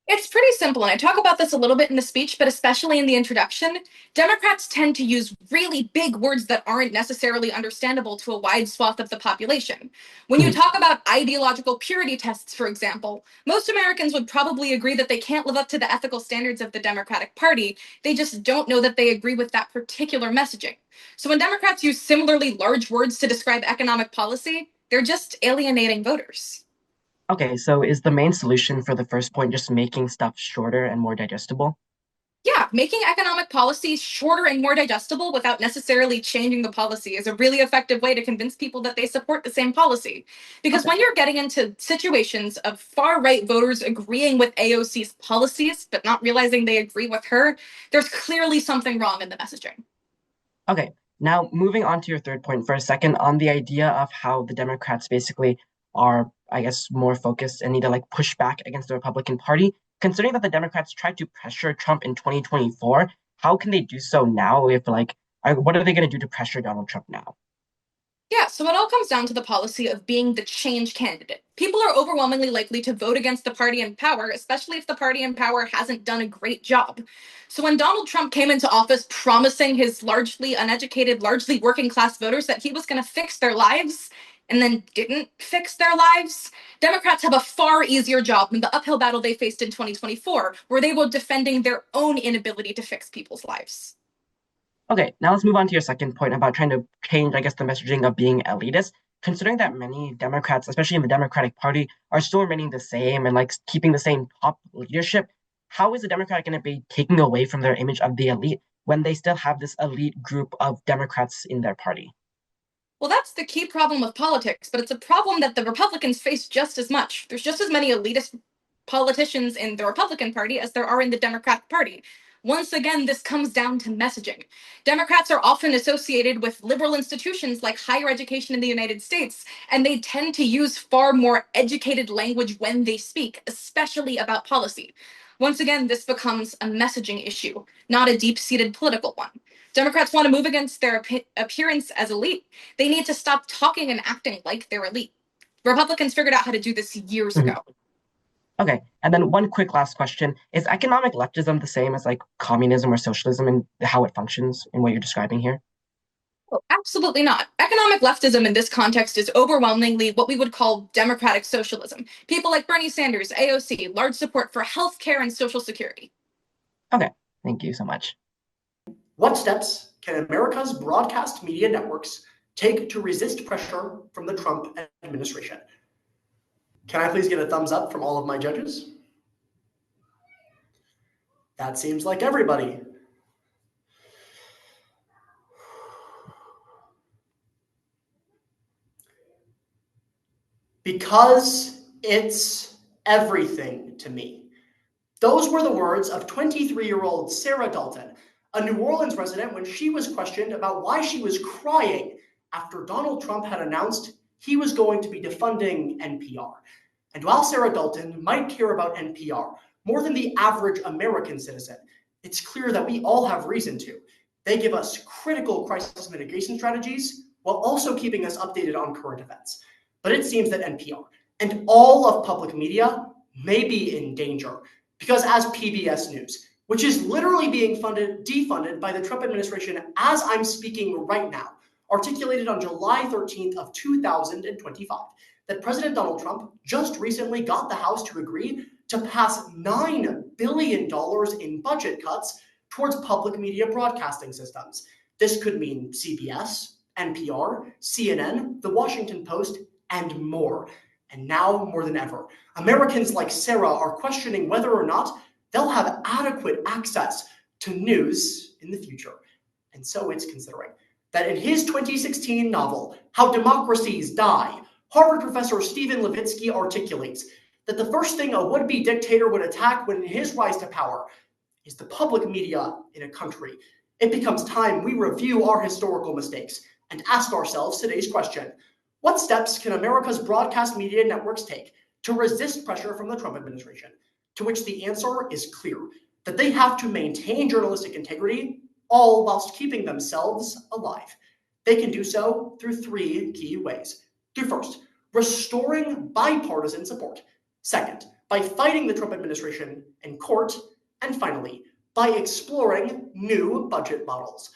It's pretty simple, and I talk about this a little bit in the speech, but especially in the introduction. Democrats tend to use really big words that aren't necessarily understandable to a wide swath of the population. When you talk about ideological purity tests, for example, most Americans would probably agree that they can't live up to the ethical standards of the Democratic Party. They just don't know that they agree with that particular messaging. So when Democrats use similarly large words to describe economic policy, they're just alienating voters. Okay, so is the main solution for the first point just making stuff shorter and more digestible? Yeah, making economic policies shorter and more digestible without necessarily changing the policy is a really effective way to convince people that they support the same policy. Because when you're getting into situations of far-right voters agreeing with AOC's policies, but not realizing they agree with her, there's clearly something wrong in the messaging. Okay, now moving on to your third point for a second on the idea of how the Democrats basically are, I guess, more focused and need to like push back against the Republican Party. Considering that the Democrats tried to pressure Trump in 2024, how can they do so now if what are they going to do to pressure Donald Trump now? Yeah, so it all comes down to the policy of being the change candidate. People are overwhelmingly likely to vote against the party in power, especially if the party in power hasn't done a great job. So when Donald Trump came into office promising his largely uneducated, largely working class voters that he was going to fix their lives, and then didn't fix their lives, Democrats have a far easier job than the uphill battle they faced in 2024, where they were defending their own inability to fix people's lives. Okay, now let's move on to your second point about trying to change, I guess, the messaging of being elitist. Considering that many Democrats, especially in the Democratic Party, are still remaining the same and like keeping the same top leadership, how is the Democrat going to be taking away from their image of the elite when they still have this elite group of Democrats in their party? Well, that's the key problem with politics, but it's a problem that the Republicans face just as much. There's just as many elitist politicians in the Republican Party as there are in the Democratic Party. Once again, this comes down to messaging. Democrats are often associated with liberal institutions like higher education in the United States, and they tend to use far more educated language when they speak, especially about policy. Once again, this becomes a messaging issue, not a deep-seated political one. Democrats want to move against their appearance as elite. They need to stop talking and acting like they're elite. Republicans figured out how to do this years ago. Okay, and then one quick last question. Is economic leftism the same as like communism or socialism and how it functions in what you're describing here? Well, absolutely not. Economic leftism in this context is overwhelmingly what we would call democratic socialism. People like Bernie Sanders, AOC, large support for healthcare and Social Security. Okay, thank you so much. What steps can America's broadcast media networks take to resist pressure from the Trump administration? Can I please get a thumbs up from all of my judges? That seems like everybody. Because it's everything to me. Those were the words of 23-year-old Sarah Dalton, a New Orleans resident, when she was questioned about why she was crying after Donald Trump had announced he was going to be defunding NPR. And while Sarah Dalton might care about NPR more than the average American citizen, it's clear that we all have reason to. They give us critical crisis mitigation strategies while also keeping us updated on current events. But it seems that NPR and all of public media may be in danger because as PBS News, which is literally being defunded by the Trump administration as I'm speaking right now, articulated on July 13th of 2025, that President Donald Trump just recently got the House to agree to pass $9 billion in budget cuts towards public media broadcasting systems. This could mean CBS, NPR, CNN, The Washington Post, and more. And now more than ever, Americans like Sarah are questioning whether or not they'll have adequate access to news in the future. And so it's considering that in his 2016 novel, How Democracies Die, Harvard professor Stephen Levitsky articulates that the first thing a would-be dictator would attack when in his rise to power is the public media in a country. It becomes time we review our historical mistakes and ask ourselves today's question: what steps can America's broadcast media networks take to resist pressure from the Trump administration? To which the answer is clear, that they have to maintain journalistic integrity, all whilst keeping themselves alive. They can do so through three key ways. Through first, restoring bipartisan support. Second, by fighting the Trump administration in court. And finally, by exploring new budget models.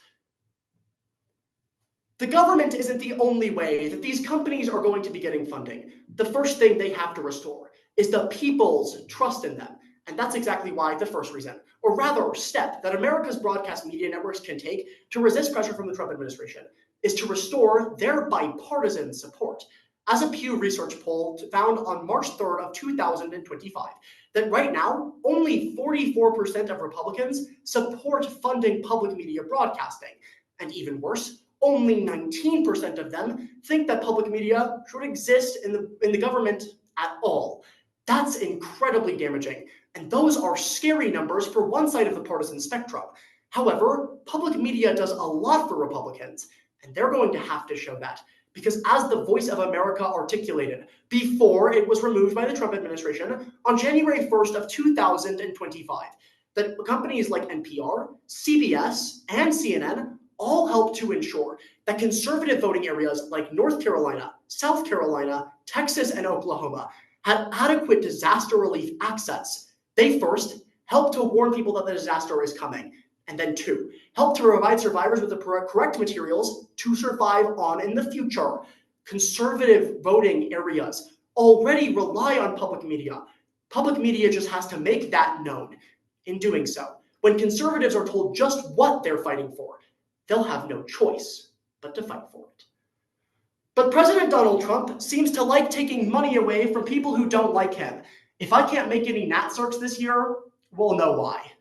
The government isn't the only way that these companies are going to be getting funding. The first thing they have to restore is the people's trust in them. And that's exactly why the first reason, or rather step, that America's broadcast media networks can take to resist pressure from the Trump administration is to restore their bipartisan support. As a Pew Research poll found on March 3rd of 2025, that right now, only 44% of Republicans support funding public media broadcasting. And even worse, only 19% of them think that public media should exist in the government at all. That's incredibly damaging. And those are scary numbers for one side of the partisan spectrum. However, public media does a lot for Republicans, and they're going to have to show that. Because as the Voice of America articulated before it was removed by the Trump administration on January 1st of 2025, that companies like NPR, CBS, and CNN all help to ensure that conservative voting areas like North Carolina, South Carolina, Texas, and Oklahoma had adequate disaster relief access. They first help to warn people that the disaster is coming. And then two, help to provide survivors with the correct materials to survive on in the future. Conservative voting areas already rely on public media. Public media just has to make that known. In doing so, when conservatives are told just what they're fighting for, they'll have no choice but to fight for it. But President Donald Trump seems to like taking money away from people who don't like him. If I can't make any Nat certs this year, we'll know why.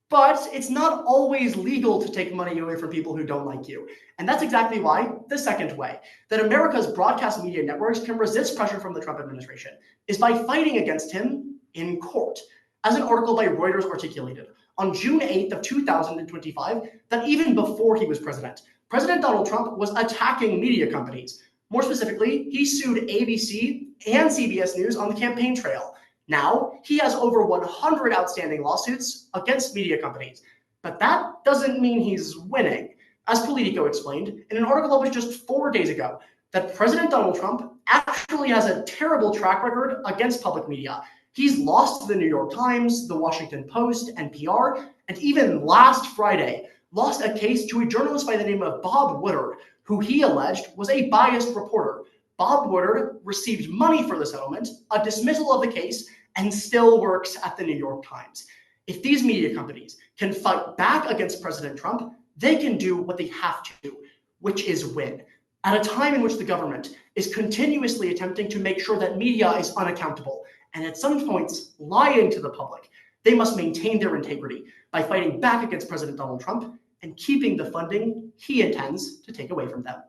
But it's not always legal to take money away from people who don't like you. And that's exactly why the second way that America's broadcast media networks can resist pressure from the Trump administration is by fighting against him in court. As an article by Reuters articulated on June 8th of 2025, that even before he was president, President Donald Trump was attacking media companies. More specifically, he sued ABC and CBS News on the campaign trail. Now, he has over 100 outstanding lawsuits against media companies. But that doesn't mean he's winning. As Politico explained in an article published just 4 days ago, that President Donald Trump actually has a terrible track record against public media. He's lost to the New York Times, the Washington Post, NPR, and even last Friday, lost a case to a journalist by the name of Bob Woodard, who he alleged was a biased reporter. Bob Woodard received money for the settlement, a dismissal of the case, and still works at the New York Times. If these media companies can fight back against President Trump, they can do what they have to do, which is win. At a time in which the government is continuously attempting to make sure that media is unaccountable, and at some points lying to the public, they must maintain their integrity by fighting back against President Donald Trump and keeping the funding he intends to take away from them.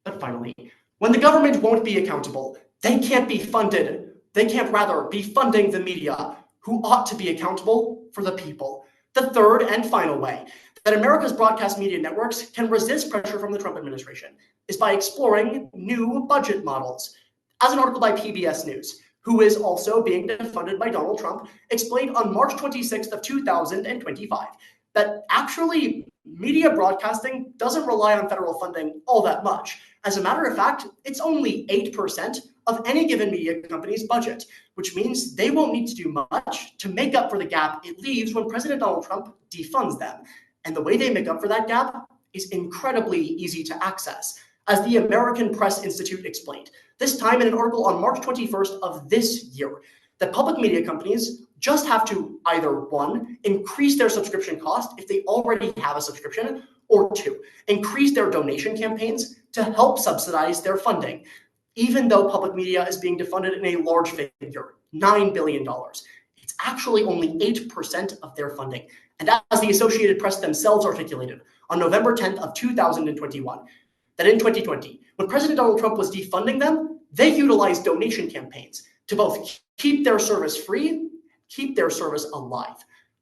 But finally, when the government won't be accountable, they can't be funded. They can't rather be funding the media, who ought to be accountable for the people. The third and final way that America's broadcast media networks can resist pressure from the Trump administration is by exploring new budget models. As an article by PBS News, who is also being funded by Donald Trump, explained on March 26th of 2025, that actually media broadcasting doesn't rely on federal funding all that much. As a matter of fact, it's only 8% of any given media company's budget, which means they won't need to do much to make up for the gap it leaves when President Donald Trump defunds them. And the way they make up for that gap is incredibly easy to access. As the American Press Institute explained, this time in an article on March 21st of this year, that public media companies just have to either, one, increase their subscription cost if they already have a subscription, Or two, increase their donation campaigns to help subsidize their funding, even though public media is being defunded in a large figure, $9 billion. It's actually only 8% of their funding. And as the Associated Press themselves articulated on November 10th of 2021, that in 2020, when President Donald Trump was defunding them, they utilized donation campaigns to both keep their service free, keep their service alive.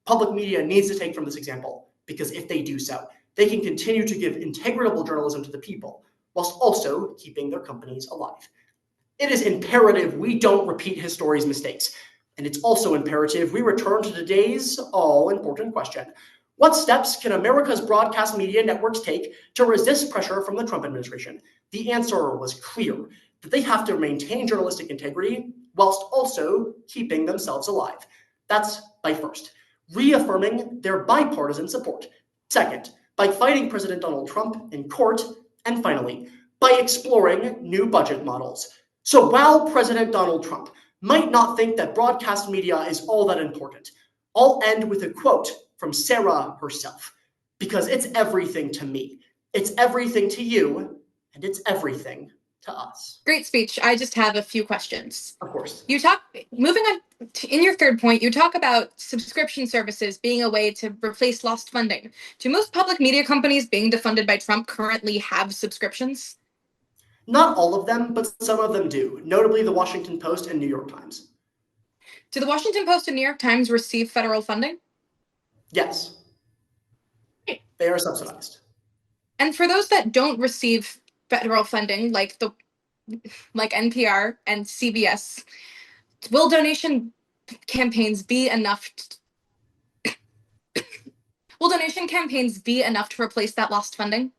Public media needs to take from this example, because if they do so, they can continue to give integrable journalism to the people, whilst also keeping their companies alive. It is imperative we don't repeat history's mistakes. And it's also imperative we return to today's all-important question. What steps can America's broadcast media networks take to resist pressure from the Trump administration? The answer was clear, that they have to maintain journalistic integrity whilst also keeping themselves alive. That's by first, reaffirming their bipartisan support. Second, by fighting President Donald Trump in court. And finally, by exploring new budget models. So while President Donald Trump might not think that broadcast media is all that important, I'll end with a quote from Sarah herself, because it's everything to me, it's everything to you, and it's everything to us. Great speech. I just have a few questions. Of course. Moving on in your third point, you talk about subscription services being a way to replace lost funding. Do most public media companies being defunded by Trump currently have subscriptions? Not all of them, but some of them do, notably the Washington Post and New York Times. Do the Washington Post and New York Times receive federal funding? Yes. They are subsidized. And for those that don't receive federal funding, like NPR and CBS, will donation campaigns be enough to replace that lost funding?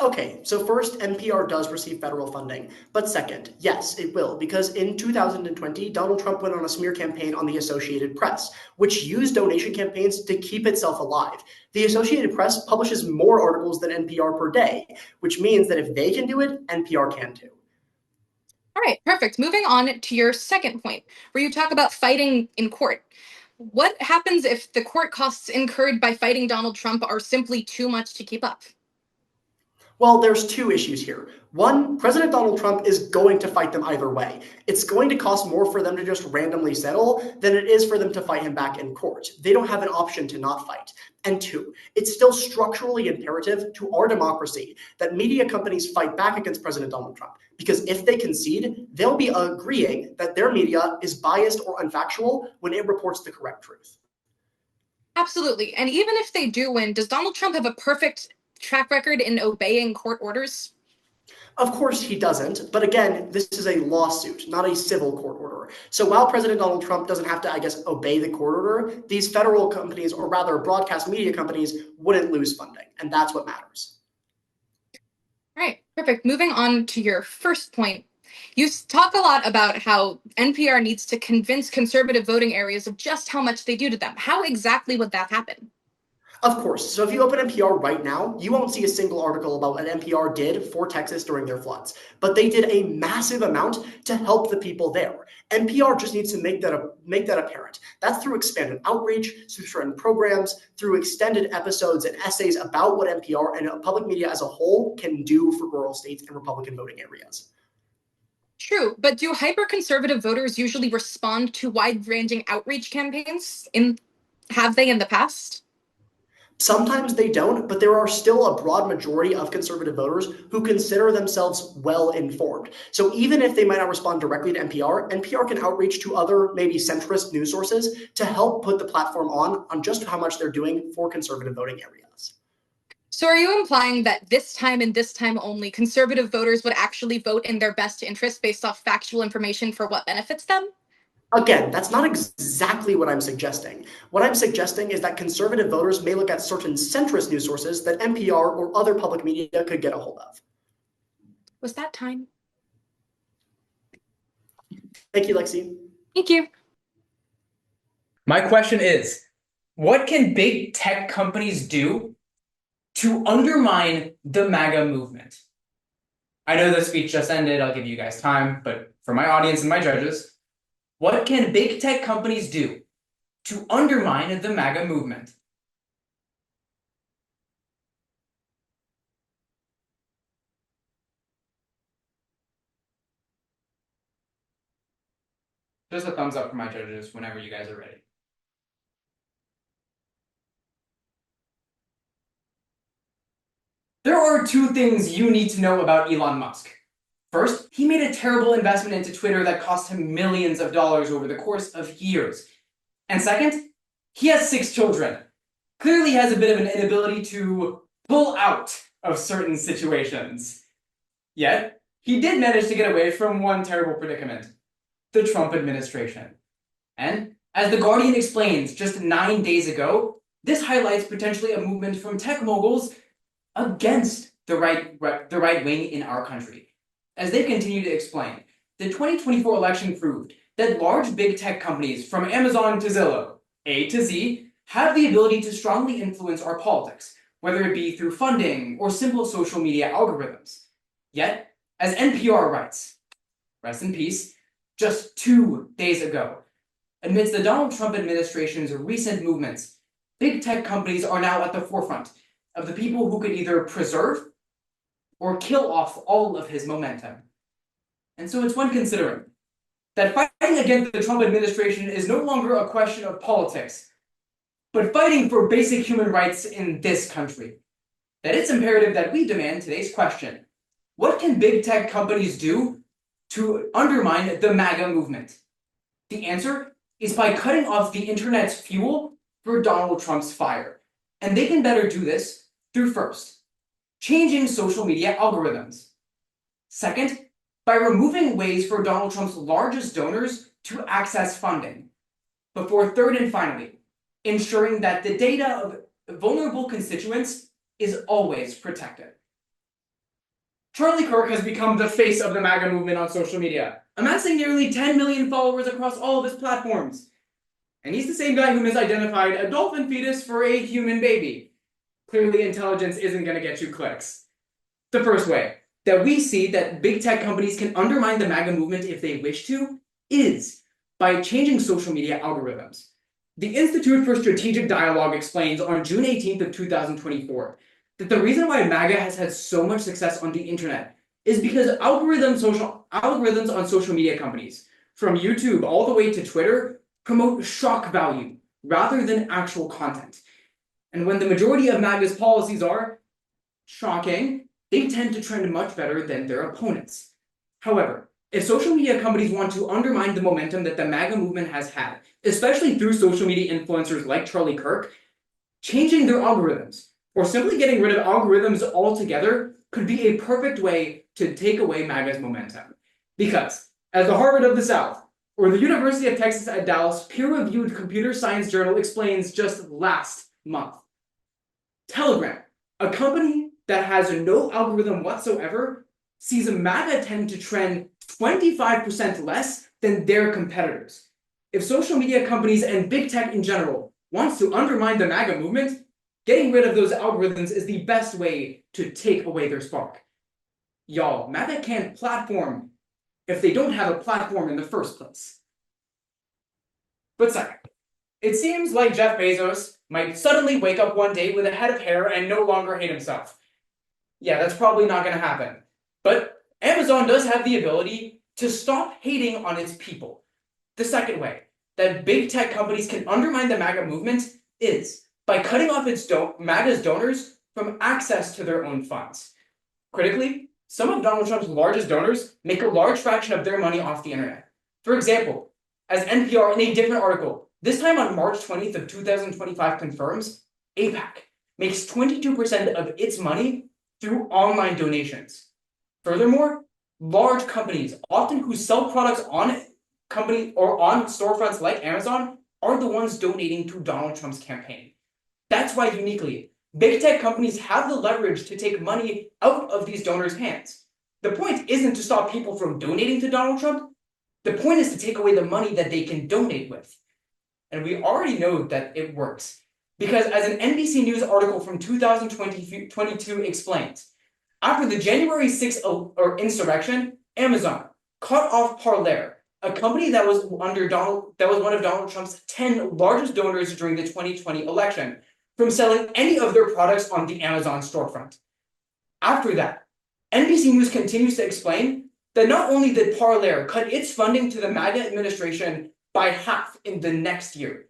Okay, so first, NPR does receive federal funding. But second, yes, it will, because in 2020, Donald Trump went on a smear campaign on the Associated Press, which used donation campaigns to keep itself alive. The Associated Press publishes more articles than NPR per day, which means that if they can do it, NPR can too. All right, perfect. Moving on to your second point, where you talk about fighting in court. What happens if the court costs incurred by fighting Donald Trump are simply too much to keep up? Well, there's two issues here. One, President Donald Trump is going to fight them either way. It's going to cost more for them to just randomly settle than it is for them to fight him back in court. They don't have an option to not fight. And two, it's still structurally imperative to our democracy that media companies fight back against President Donald Trump. Because if they concede, they'll be agreeing that their media is biased or unfactual when it reports the correct truth. Absolutely. And even if they do win, does Donald Trump have a perfect track record in obeying court orders? Of course he doesn't, but again, this is a lawsuit, not a civil court order. So while President Donald Trump doesn't have to, obey the court order, these federal companies, or rather broadcast media companies, wouldn't lose funding, and that's what matters. All right, perfect. Moving on to your first point. You talk a lot about how NPR needs to convince conservative voting areas of just how much they do to them. How exactly would that happen? Of course. So if you open NPR right now, you won't see a single article about what NPR did for Texas during their floods. But they did a massive amount to help the people there. NPR just needs to make that apparent. That's through expanded outreach, through certain programs, through extended episodes and essays about what NPR and public media as a whole can do for rural states and Republican voting areas. True, but do hyper-conservative voters usually respond to wide-ranging outreach campaigns? Have they in the past? Sometimes they don't, but there are still a broad majority of conservative voters who consider themselves well-informed. So even if they might not respond directly to NPR, NPR can outreach to other maybe centrist news sources to help put the platform on just how much they're doing for conservative voting areas. So are you implying that this time and this time only, conservative voters would actually vote in their best interest based off factual information for what benefits them? Again, that's not exactly what I'm suggesting. What I'm suggesting is that conservative voters may look at certain centrist news sources that NPR or other public media could get a hold of. Was that time? Thank you, Lexi. Thank you. My question is, what can big tech companies do to undermine the MAGA movement? I know the speech just ended. I'll give you guys time, but for my audience and my judges, what can big tech companies do to undermine the MAGA movement? Just a thumbs up for my judges whenever you guys are ready. There are two things you need to know about Elon Musk. First, he made a terrible investment into Twitter that cost him millions of dollars over the course of years. And second, he has 6 children. Clearly has a bit of an inability to pull out of certain situations. Yet, he did manage to get away from one terrible predicament: the Trump administration. And, as The Guardian explains just 9 days ago, this highlights potentially a movement from tech moguls against the right wing in our country. As they continue to explain, the 2024 election proved that large big tech companies, from Amazon to Zillow, A to Z, have the ability to strongly influence our politics, whether it be through funding or simple social media algorithms. Yet, as NPR writes, rest in peace, just 2 days ago, amidst the Donald Trump administration's recent movements, big tech companies are now at the forefront of the people who could either preserve or kill off all of his momentum. And so it's one considering that fighting against the Trump administration is no longer a question of politics, but fighting for basic human rights in this country. That it's imperative that we demand today's question: what can big tech companies do to undermine the MAGA movement? The answer is by cutting off the internet's fuel for Donald Trump's fire. And they can better do this through, first, changing social media algorithms. Second, by removing ways for Donald Trump's largest donors to access funding. Before, third and finally, ensuring that the data of vulnerable constituents is always protected. Charlie Kirk has become the face of the MAGA movement on social media, amassing nearly 10 million followers across all of his platforms. And he's the same guy who misidentified a dolphin fetus for a human baby. Clearly, intelligence isn't going to get you clicks. The first way that we see that big tech companies can undermine the MAGA movement if they wish to is by changing social media algorithms. The Institute for Strategic Dialogue explains on June 18th of 2024 that the reason why MAGA has had so much success on the internet is because algorithms on social media companies, from YouTube all the way to Twitter, promote shock value rather than actual content. And when the majority of MAGA's policies are shocking, they tend to trend much better than their opponents. However, if social media companies want to undermine the momentum that the MAGA movement has had, especially through social media influencers like Charlie Kirk, changing their algorithms, or simply getting rid of algorithms altogether, could be a perfect way to take away MAGA's momentum. Because, as the Harvard of the South, or the University of Texas at Dallas peer-reviewed computer science journal explains just last month, Telegram, a company that has no algorithm whatsoever, sees MAGA tend to trend 25% less than their competitors. If social media companies and big tech in general wants to undermine the MAGA movement, getting rid of those algorithms is the best way to take away their spark. Y'all, MAGA can't platform if they don't have a platform in the first place. But second, it seems like Jeff Bezos might suddenly wake up one day with a head of hair and no longer hate himself. Yeah, that's probably not going to happen. But Amazon does have the ability to stop hating on its people. The second way that big tech companies can undermine the MAGA movement is by cutting off MAGA's donors from access to their own funds. Critically, some of Donald Trump's largest donors make a large fraction of their money off the internet. For example, as NPR in a different article, this time on March 20th of 2025 confirms, AIPAC makes 22% of its money through online donations. Furthermore, large companies, often who sell products on company or on storefronts like Amazon, are the ones donating to Donald Trump's campaign. That's why uniquely, big tech companies have the leverage to take money out of these donors' hands. The point isn't to stop people from donating to Donald Trump. The point is to take away the money that they can donate with. And we already know that it works. Because as an NBC News article from 2022 explains, after the January 6th insurrection, Amazon cut off Parler, a company that was one of Donald Trump's 10 largest donors during the 2020 election, from selling any of their products on the Amazon storefront. After that, NBC News continues to explain that not only did Parler cut its funding to the MAGA administration by half in the next year,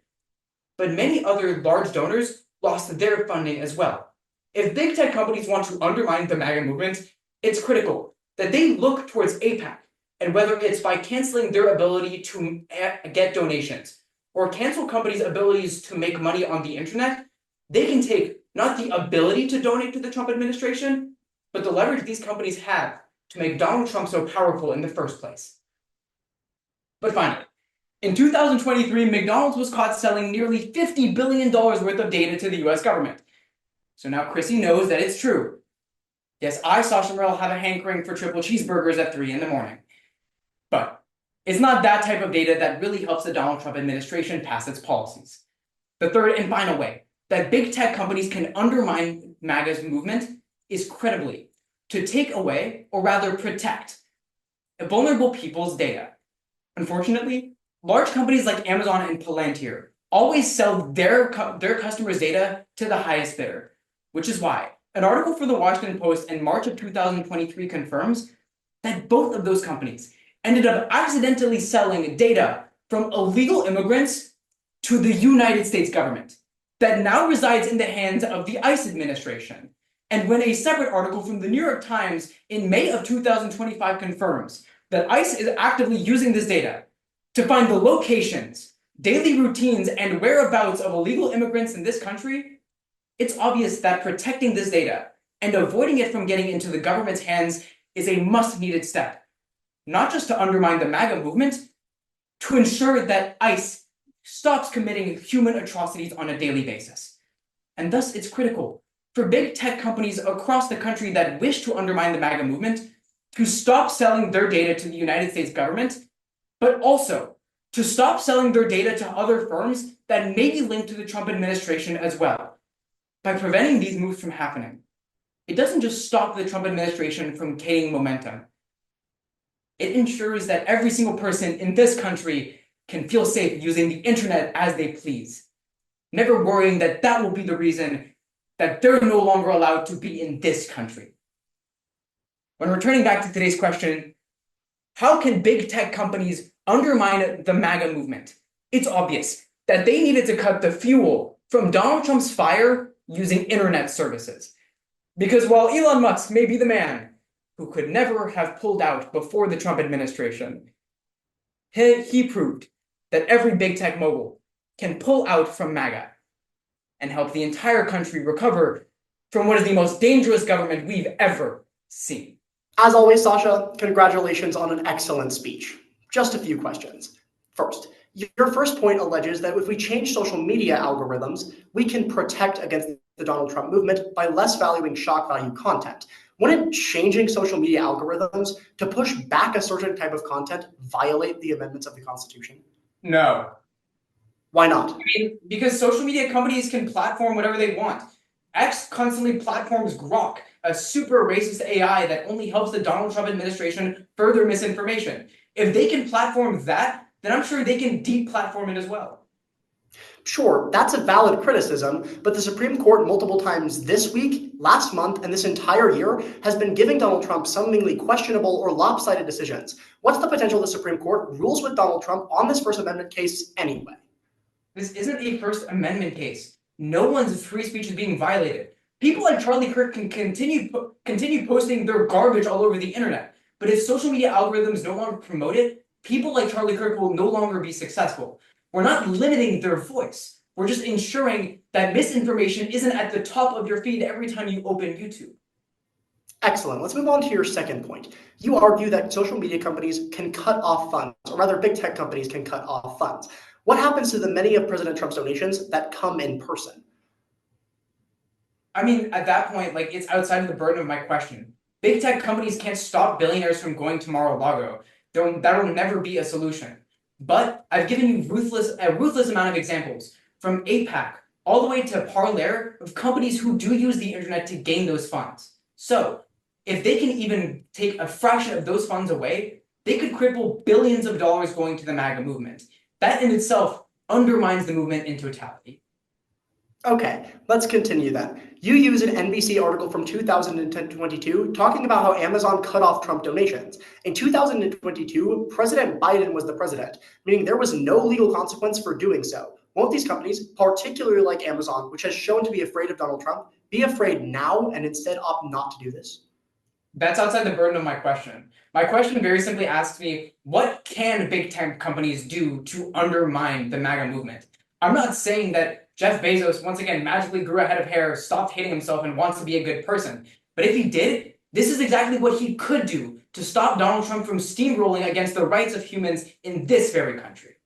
but many other large donors lost their funding as well. If big tech companies want to undermine the MAGA movement, it's critical that they look towards AIPAC, and whether it's by canceling their ability to get donations or cancel companies' abilities to make money on the internet, they can take not the ability to donate to the Trump administration, but the leverage these companies have to make Donald Trump so powerful in the first place. But finally, in 2023, McDonald's was caught selling nearly $50 billion worth of data to the US government. So now Chrissy knows that it's true. Yes, I, Sasha Morel, have a hankering for triple cheeseburgers at 3 in the morning. But it's not that type of data that really helps the Donald Trump administration pass its policies. The third and final way that big tech companies can undermine MAGA's movement is credibly to take away, or rather protect, vulnerable people's data. Unfortunately, large companies like Amazon and Palantir always sell their customers' data to the highest bidder, which is why an article for the Washington Post in March of 2023 confirms that both of those companies ended up accidentally selling data from illegal immigrants to the United States government that now resides in the hands of the ICE administration. And when a separate article from the New York Times in May of 2025 confirms that ICE is actively using this data to find the locations, daily routines, and whereabouts of illegal immigrants in this country, it's obvious that protecting this data and avoiding it from getting into the government's hands is a must-needed step, not just to undermine the MAGA movement, to ensure that ICE stops committing human atrocities on a daily basis. And thus, it's critical for big tech companies across the country that wish to undermine the MAGA movement to stop selling their data to the United States government, but also to stop selling their data to other firms that may be linked to the Trump administration as well. By preventing these moves from happening, it doesn't just stop the Trump administration from gaining momentum. It ensures that every single person in this country can feel safe using the internet as they please, never worrying that that will be the reason that they're no longer allowed to be in this country. When returning back to today's question, how can big tech companies undermine the MAGA movement? It's obvious that they needed to cut the fuel from Donald Trump's fire using internet services. Because while Elon Musk may be the man who could never have pulled out before the Trump administration, he proved that every big tech mogul can pull out from MAGA and help the entire country recover from what is the most dangerous government we've ever seen. As always, Sasha, congratulations on an excellent speech. Just a few questions. First, your first point alleges that if we change social media algorithms, we can protect against the Donald Trump movement by less valuing shock value content. Wouldn't changing social media algorithms to push back a certain type of content violate the amendments of the Constitution? No. Why not? I mean, because social media companies can platform whatever they want. X constantly platforms Grok, a super racist AI that only helps the Donald Trump administration further misinformation. If they can platform that, then I'm sure they can deplatform it as well. Sure, that's a valid criticism, but the Supreme Court multiple times this week, last month, and this entire year has been giving Donald Trump seemingly questionable or lopsided decisions. What's the potential the Supreme Court rules with Donald Trump on this First Amendment case anyway? This isn't a First Amendment case. No one's free speech is being violated. People like Charlie Kirk can continue posting their garbage all over the internet. But if social media algorithms no longer promote it, people like Charlie Kirk will no longer be successful. We're not limiting their voice. We're just ensuring that misinformation isn't at the top of your feed every time you open YouTube. Excellent. Let's move on to your second point. You argue that social media companies can cut off funds, or rather big tech companies can cut off funds. What happens to the many of President Trump's donations that come in person? I mean, at that point, it's outside of the burden of my question. Big tech companies can't stop billionaires from going to Mar-a-Lago. That will never be a solution. But I've given you a ruthless amount of examples, from AIPAC all the way to Parler, of companies who do use the internet to gain those funds. So if they can even take a fraction of those funds away, they could cripple billions of dollars going to the MAGA movement. That in itself undermines the movement in totality. Okay, let's continue then. You use an NBC article from 2022 talking about how Amazon cut off Trump donations. In 2022, President Biden was the president, meaning there was no legal consequence for doing so. Won't these companies, particularly like Amazon, which has shown to be afraid of Donald Trump, be afraid now and instead opt not to do this? That's outside the burden of my question. My question very simply asks me, what can big tech companies do to undermine the MAGA movement? I'm not saying that Jeff Bezos, once again, magically grew a head of hair, stopped hating himself, and wants to be a good person. But if he did, this is exactly what he could do to stop Donald Trump from steamrolling against the rights of humans in this very country.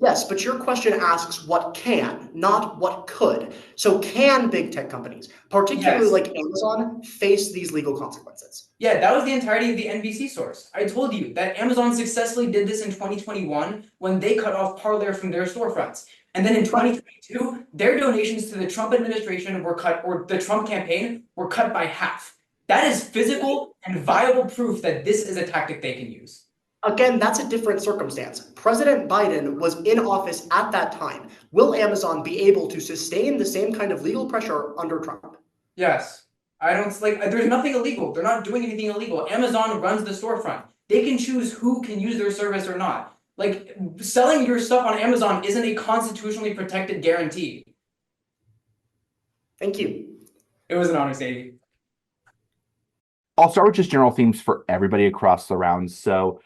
Yes, but your question asks what can, not what could. So can big tech companies, particularly Yes. like Amazon, face these legal consequences? Yeah, that was the entirety of the NBC source. I told you that Amazon successfully did this in 2021 when they cut off Parler from their storefronts. And then in 2022, their donations to the Trump administration were cut, or the Trump campaign were cut by half. That is physical and viable proof that this is a tactic they can use. Again, that's a different circumstance. President Biden was in office at that time. Will Amazon be able to sustain the same kind of legal pressure under Trump? Yes. I don't like, there's nothing illegal. They're not doing anything illegal. Amazon runs the storefront. They can choose who can use their service or not. Like, selling your stuff on Amazon isn't a constitutionally protected guarantee. Thank you. It was an honor, Sadie. I'll start with just general themes for everybody across the round. So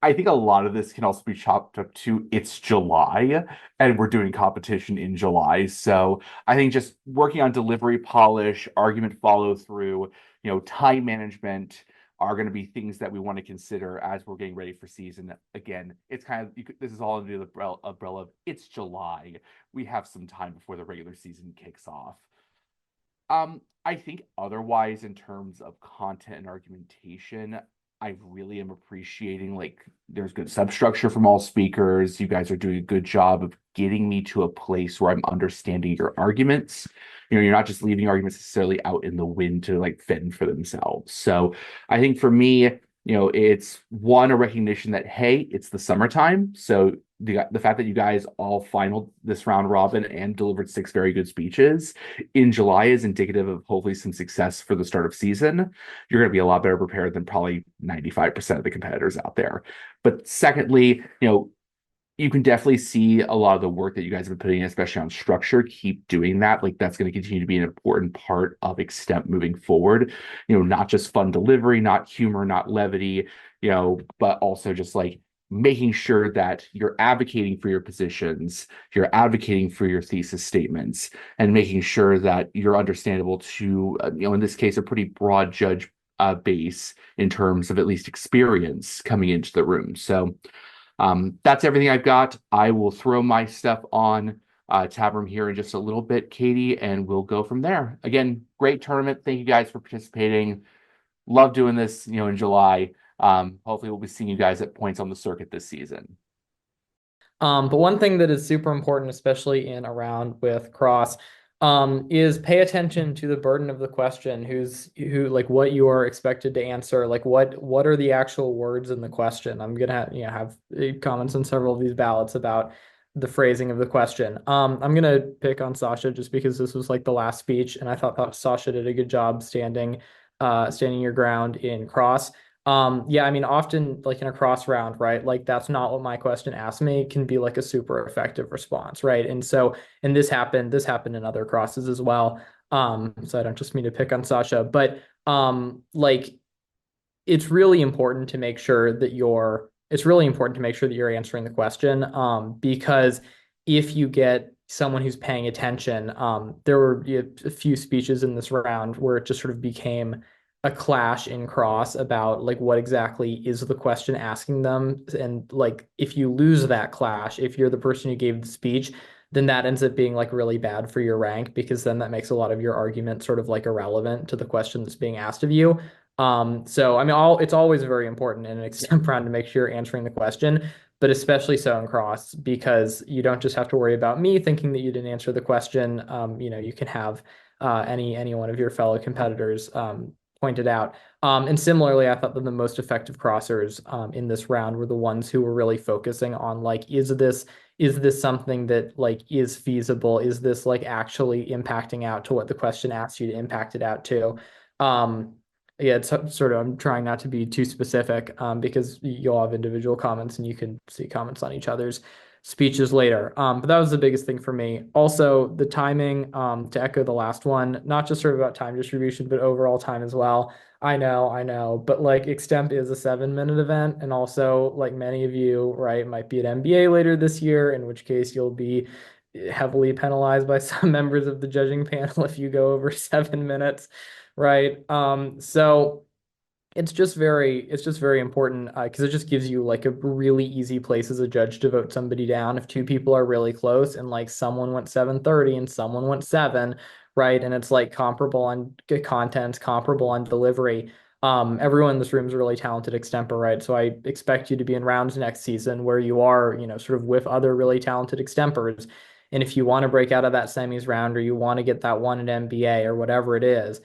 I think a lot of this can also be chopped up to it's July and we're doing competition in July. So I think just working on delivery polish, argument follow through, time management are going to be things that we want to consider as we're getting ready for season. Again, it's kind of, this is all under the umbrella of it's July. We have some time before the regular season kicks off. I think otherwise, in terms of content and argumentation, I really am appreciating there's good substructure from all speakers. You guys are doing a good job of getting me to a place where I'm understanding your arguments. You're not just leaving arguments necessarily out in the wind to fend for themselves. So I think for me, it's one, a recognition that, hey, it's the summertime. So the fact that you guys all finaled this round robin and delivered 6 very good speeches in July is indicative of hopefully some success for the start of season. You're going to be a lot better prepared than probably 95% of the competitors out there. But secondly, you can definitely see a lot of the work that you guys have been putting in, especially on structure. Keep doing that. That's going to continue to be an important part of Extemp moving forward. Not just fun delivery, not humor, not levity, but also just making sure that you're advocating for your positions, you're advocating for your thesis statements, and making sure that you're understandable to, in this case, a pretty broad judge base in terms of at least experience coming into the room. So that's everything I've got. I will throw my stuff on tab room here in just a little bit, Katie, and we'll go from there. Again, great tournament. Thank you guys for participating. Love doing this, in July. Hopefully we'll be seeing you guys at points on the circuit this season. But one thing that is super important, especially in a round with cross, is pay attention to the burden of the question. What you are expected to answer. What are the actual words in the question? I'm gonna have comments on several of these ballots about the phrasing of the question. I'm gonna pick on Sasha just because this was the last speech, and I thought Sasha did a good job standing your ground in cross. Often in a cross round, right? That's not what my question asked me can be a super effective response, right? And this happened in other crosses as well. So I don't just mean to pick on Sasha, but it's really important to make sure that you're answering the question. Because if you get someone who's paying attention, there were a few speeches in this round where it just sort of became a clash in cross about what exactly is the question asking them. And if you lose that clash, if you're the person who gave the speech, then that ends up being really bad for your rank, because then that makes a lot of your argument sort of irrelevant to the question that's being asked of you. It's always very important in an extemp round to make sure you're answering the question, but especially so in cross, because you don't just have to worry about me thinking that you didn't answer the question. You can have any one of your fellow competitors pointed out. And similarly, I thought that the most effective crossers in this round were the ones who were really focusing on is is this something that like is feasible? Is this like actually impacting out to what the question asks you to impact it out to? Yeah, it's sort of, I'm trying not to be too specific because you'll have individual comments and you can see comments on each other's speeches later. But that was the biggest thing for me. Also, the timing, to echo the last one, not just sort of about time distribution, but overall time as well. I know, but like Extemp is a 7-minute event, and also like many of you, right, might be at MBA later this year, in which case you'll be heavily penalized by some members of the judging panel if you go over 7 minutes, right? So it's just very important because it just gives you like a really easy place as a judge to vote somebody down if two people are really close and like someone went 7:30 and someone went 7, right? And it's like comparable on content, comparable on delivery. Everyone in this room is really talented extempor, right? So I expect you to be in rounds next season where you are, sort of with other really talented extempors. And if you want to break out of that semis round or you want to get that one at MBA or whatever it is,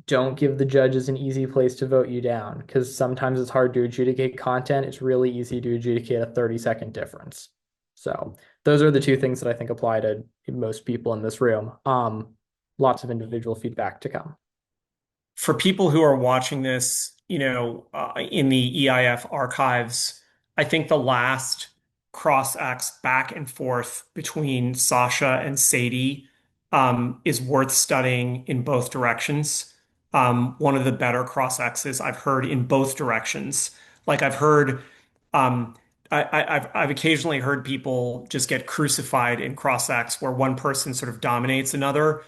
don't give the judges an easy place to vote you down because sometimes it's hard to adjudicate content. It's really easy to adjudicate a 30-second difference. So those are the two things that I think apply to most people in this room. Lots of individual feedback to come. For people who are watching this, in the EIF archives, I think the last cross acts back and forth between Sasha and Sadie is worth studying in both directions. One of the better cross X's I've heard in both directions. Like I've heard, um, I've occasionally heard people just get crucified in cross X where one person sort of dominates another.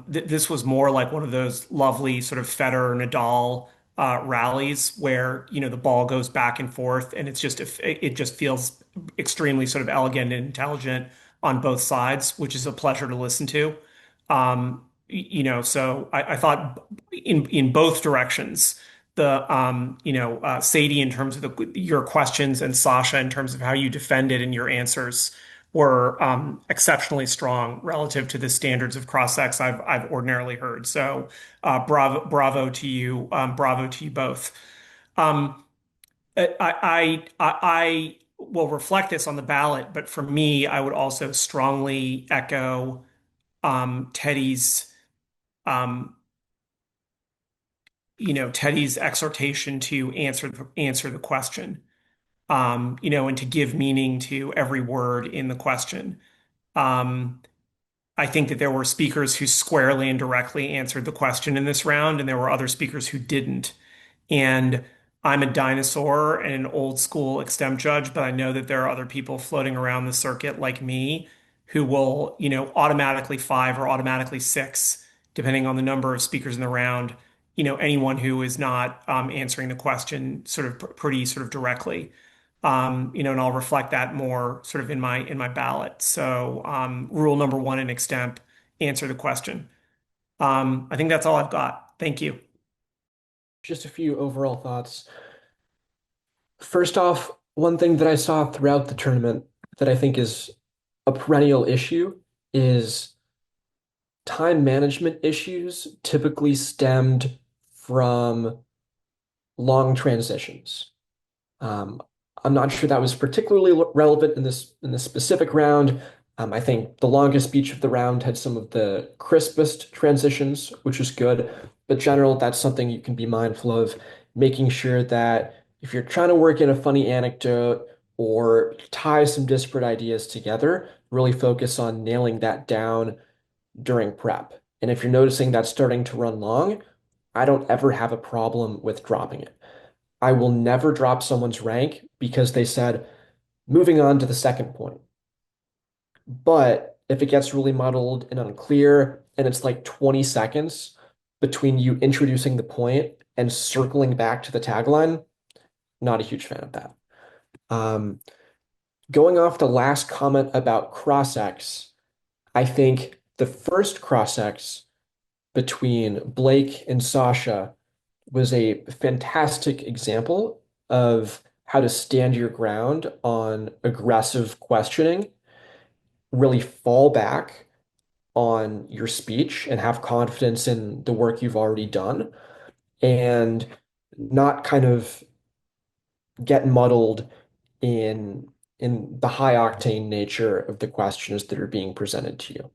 This was more like one of those lovely sort of Federer Nadal rallies where the ball goes back and forth and it just feels extremely sort of elegant and intelligent on both sides, which is a pleasure to listen to. So I thought in both directions, Sadie in terms of your questions and Sasha in terms of how you defended and your answers were exceptionally strong relative to the standards of cross-ex I've ordinarily heard. So bravo to you, bravo to you both. Um, I will reflect this on the ballot, but for me, I would also strongly echo Teddy's um, Teddy's exhortation to answer the question, and to give meaning to every word in the question. Um, I think that there were speakers who squarely and directly answered the question in this round, and there were other speakers who didn't. And I'm a dinosaur and an old school extemp judge, but I know that there are other people floating around the circuit like me who will, automatically 5 or automatically 6, depending on the number of speakers in the round, anyone who is not answering the question sort of pretty sort of directly. And I'll reflect that more sort of in my ballot. So rule number 1 in extemp, answer the question. I think that's all I've got. Thank you. Just a few overall thoughts. First off, one thing that I saw throughout the tournament that I think is a perennial issue is time management issues typically stemmed from long transitions. I'm not sure that was particularly relevant in this specific round. I think the longest speech of the round had some of the crispest transitions, which is good. But general, that's something you can be mindful of, making sure that if you're trying to work in a funny anecdote or tie some disparate ideas together, really focus on nailing that down during prep. And if you're noticing that's starting to run long, I don't ever have a problem with dropping it. I will never drop someone's rank because they said, moving on to the second point. But if it gets really muddled and unclear, and it's like 20 seconds between you introducing the point and circling back to the tagline, not a huge fan of that. Going off the last comment about cross-ex, I think the first cross-ex between Blake and Sasha was a fantastic example of how to stand your ground on aggressive questioning, really fall back on your speech and have confidence in the work you've already done, and not kind of get muddled in in the high octane nature of the questions that are being presented to you.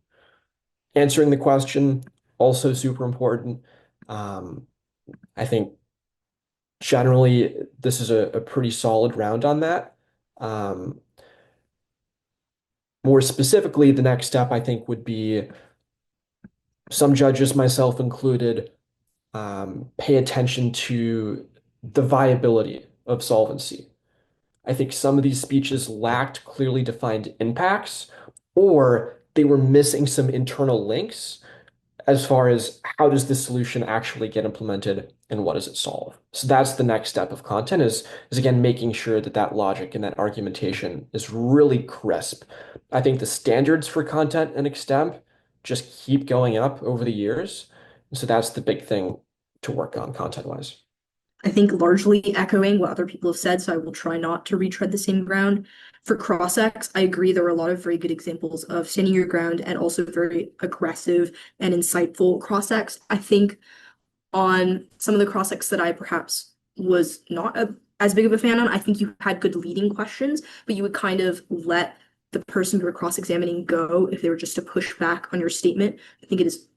Answering the question, also super important. I think generally this is a pretty solid round on that. More specifically, the next step I think would be some judges, myself included, pay attention to the viability of solvency. I think some of these speeches lacked clearly defined impacts, or they were missing some internal links as far as how does this solution actually get implemented and what does it solve. So that's the next step of content is again making sure that that logic and that argumentation is really crisp. I think the standards for content and extemp just keep going up over the years. So that's the big thing to work on content-wise. I think largely echoing what other people have said, so I will try not to retread the same ground. For cross-ex, I agree there were a lot of very good examples of standing your ground and also very aggressive and insightful cross-ex. I think on some of the cross-ex that I perhaps was not as big of a fan on, I think you had good leading questions, but you would kind of let the person you were cross-examining go if they were just to push back on your statement. I think it is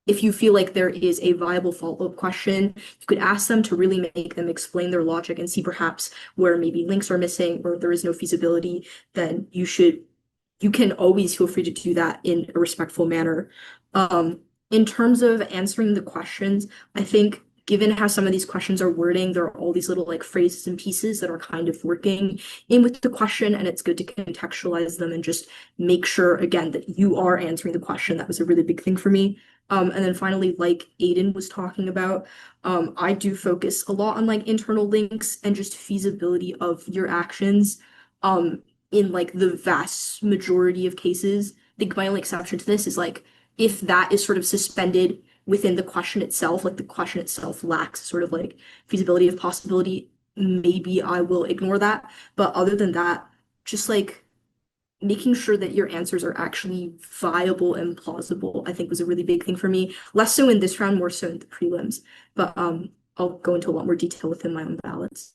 if you feel like there is a viable follow-up question, you could ask them to really make them explain their logic and see perhaps where maybe links are missing or there is no feasibility, then you can always feel free to do that in a respectful manner. In terms of answering the questions, I think given how some of these questions are wording, there are all these little like phrases and pieces that are kind of working in with the question, and it's good to contextualize them and just make sure again that you are answering the question. That was a really big thing for me. And then finally, like Aidan was talking about, I do focus a lot on like internal links and just feasibility of your actions in like the vast majority of cases. I think my only exception to this is like if that is sort of suspended within the question itself, like the question itself lacks sort of like feasibility of possibility, maybe I will ignore that. But other than that, just like making sure that your answers are actually viable and plausible, I think was a really big thing for me. Less so in this round, more so in the prelims. But I'll go into a lot more detail within my own ballots.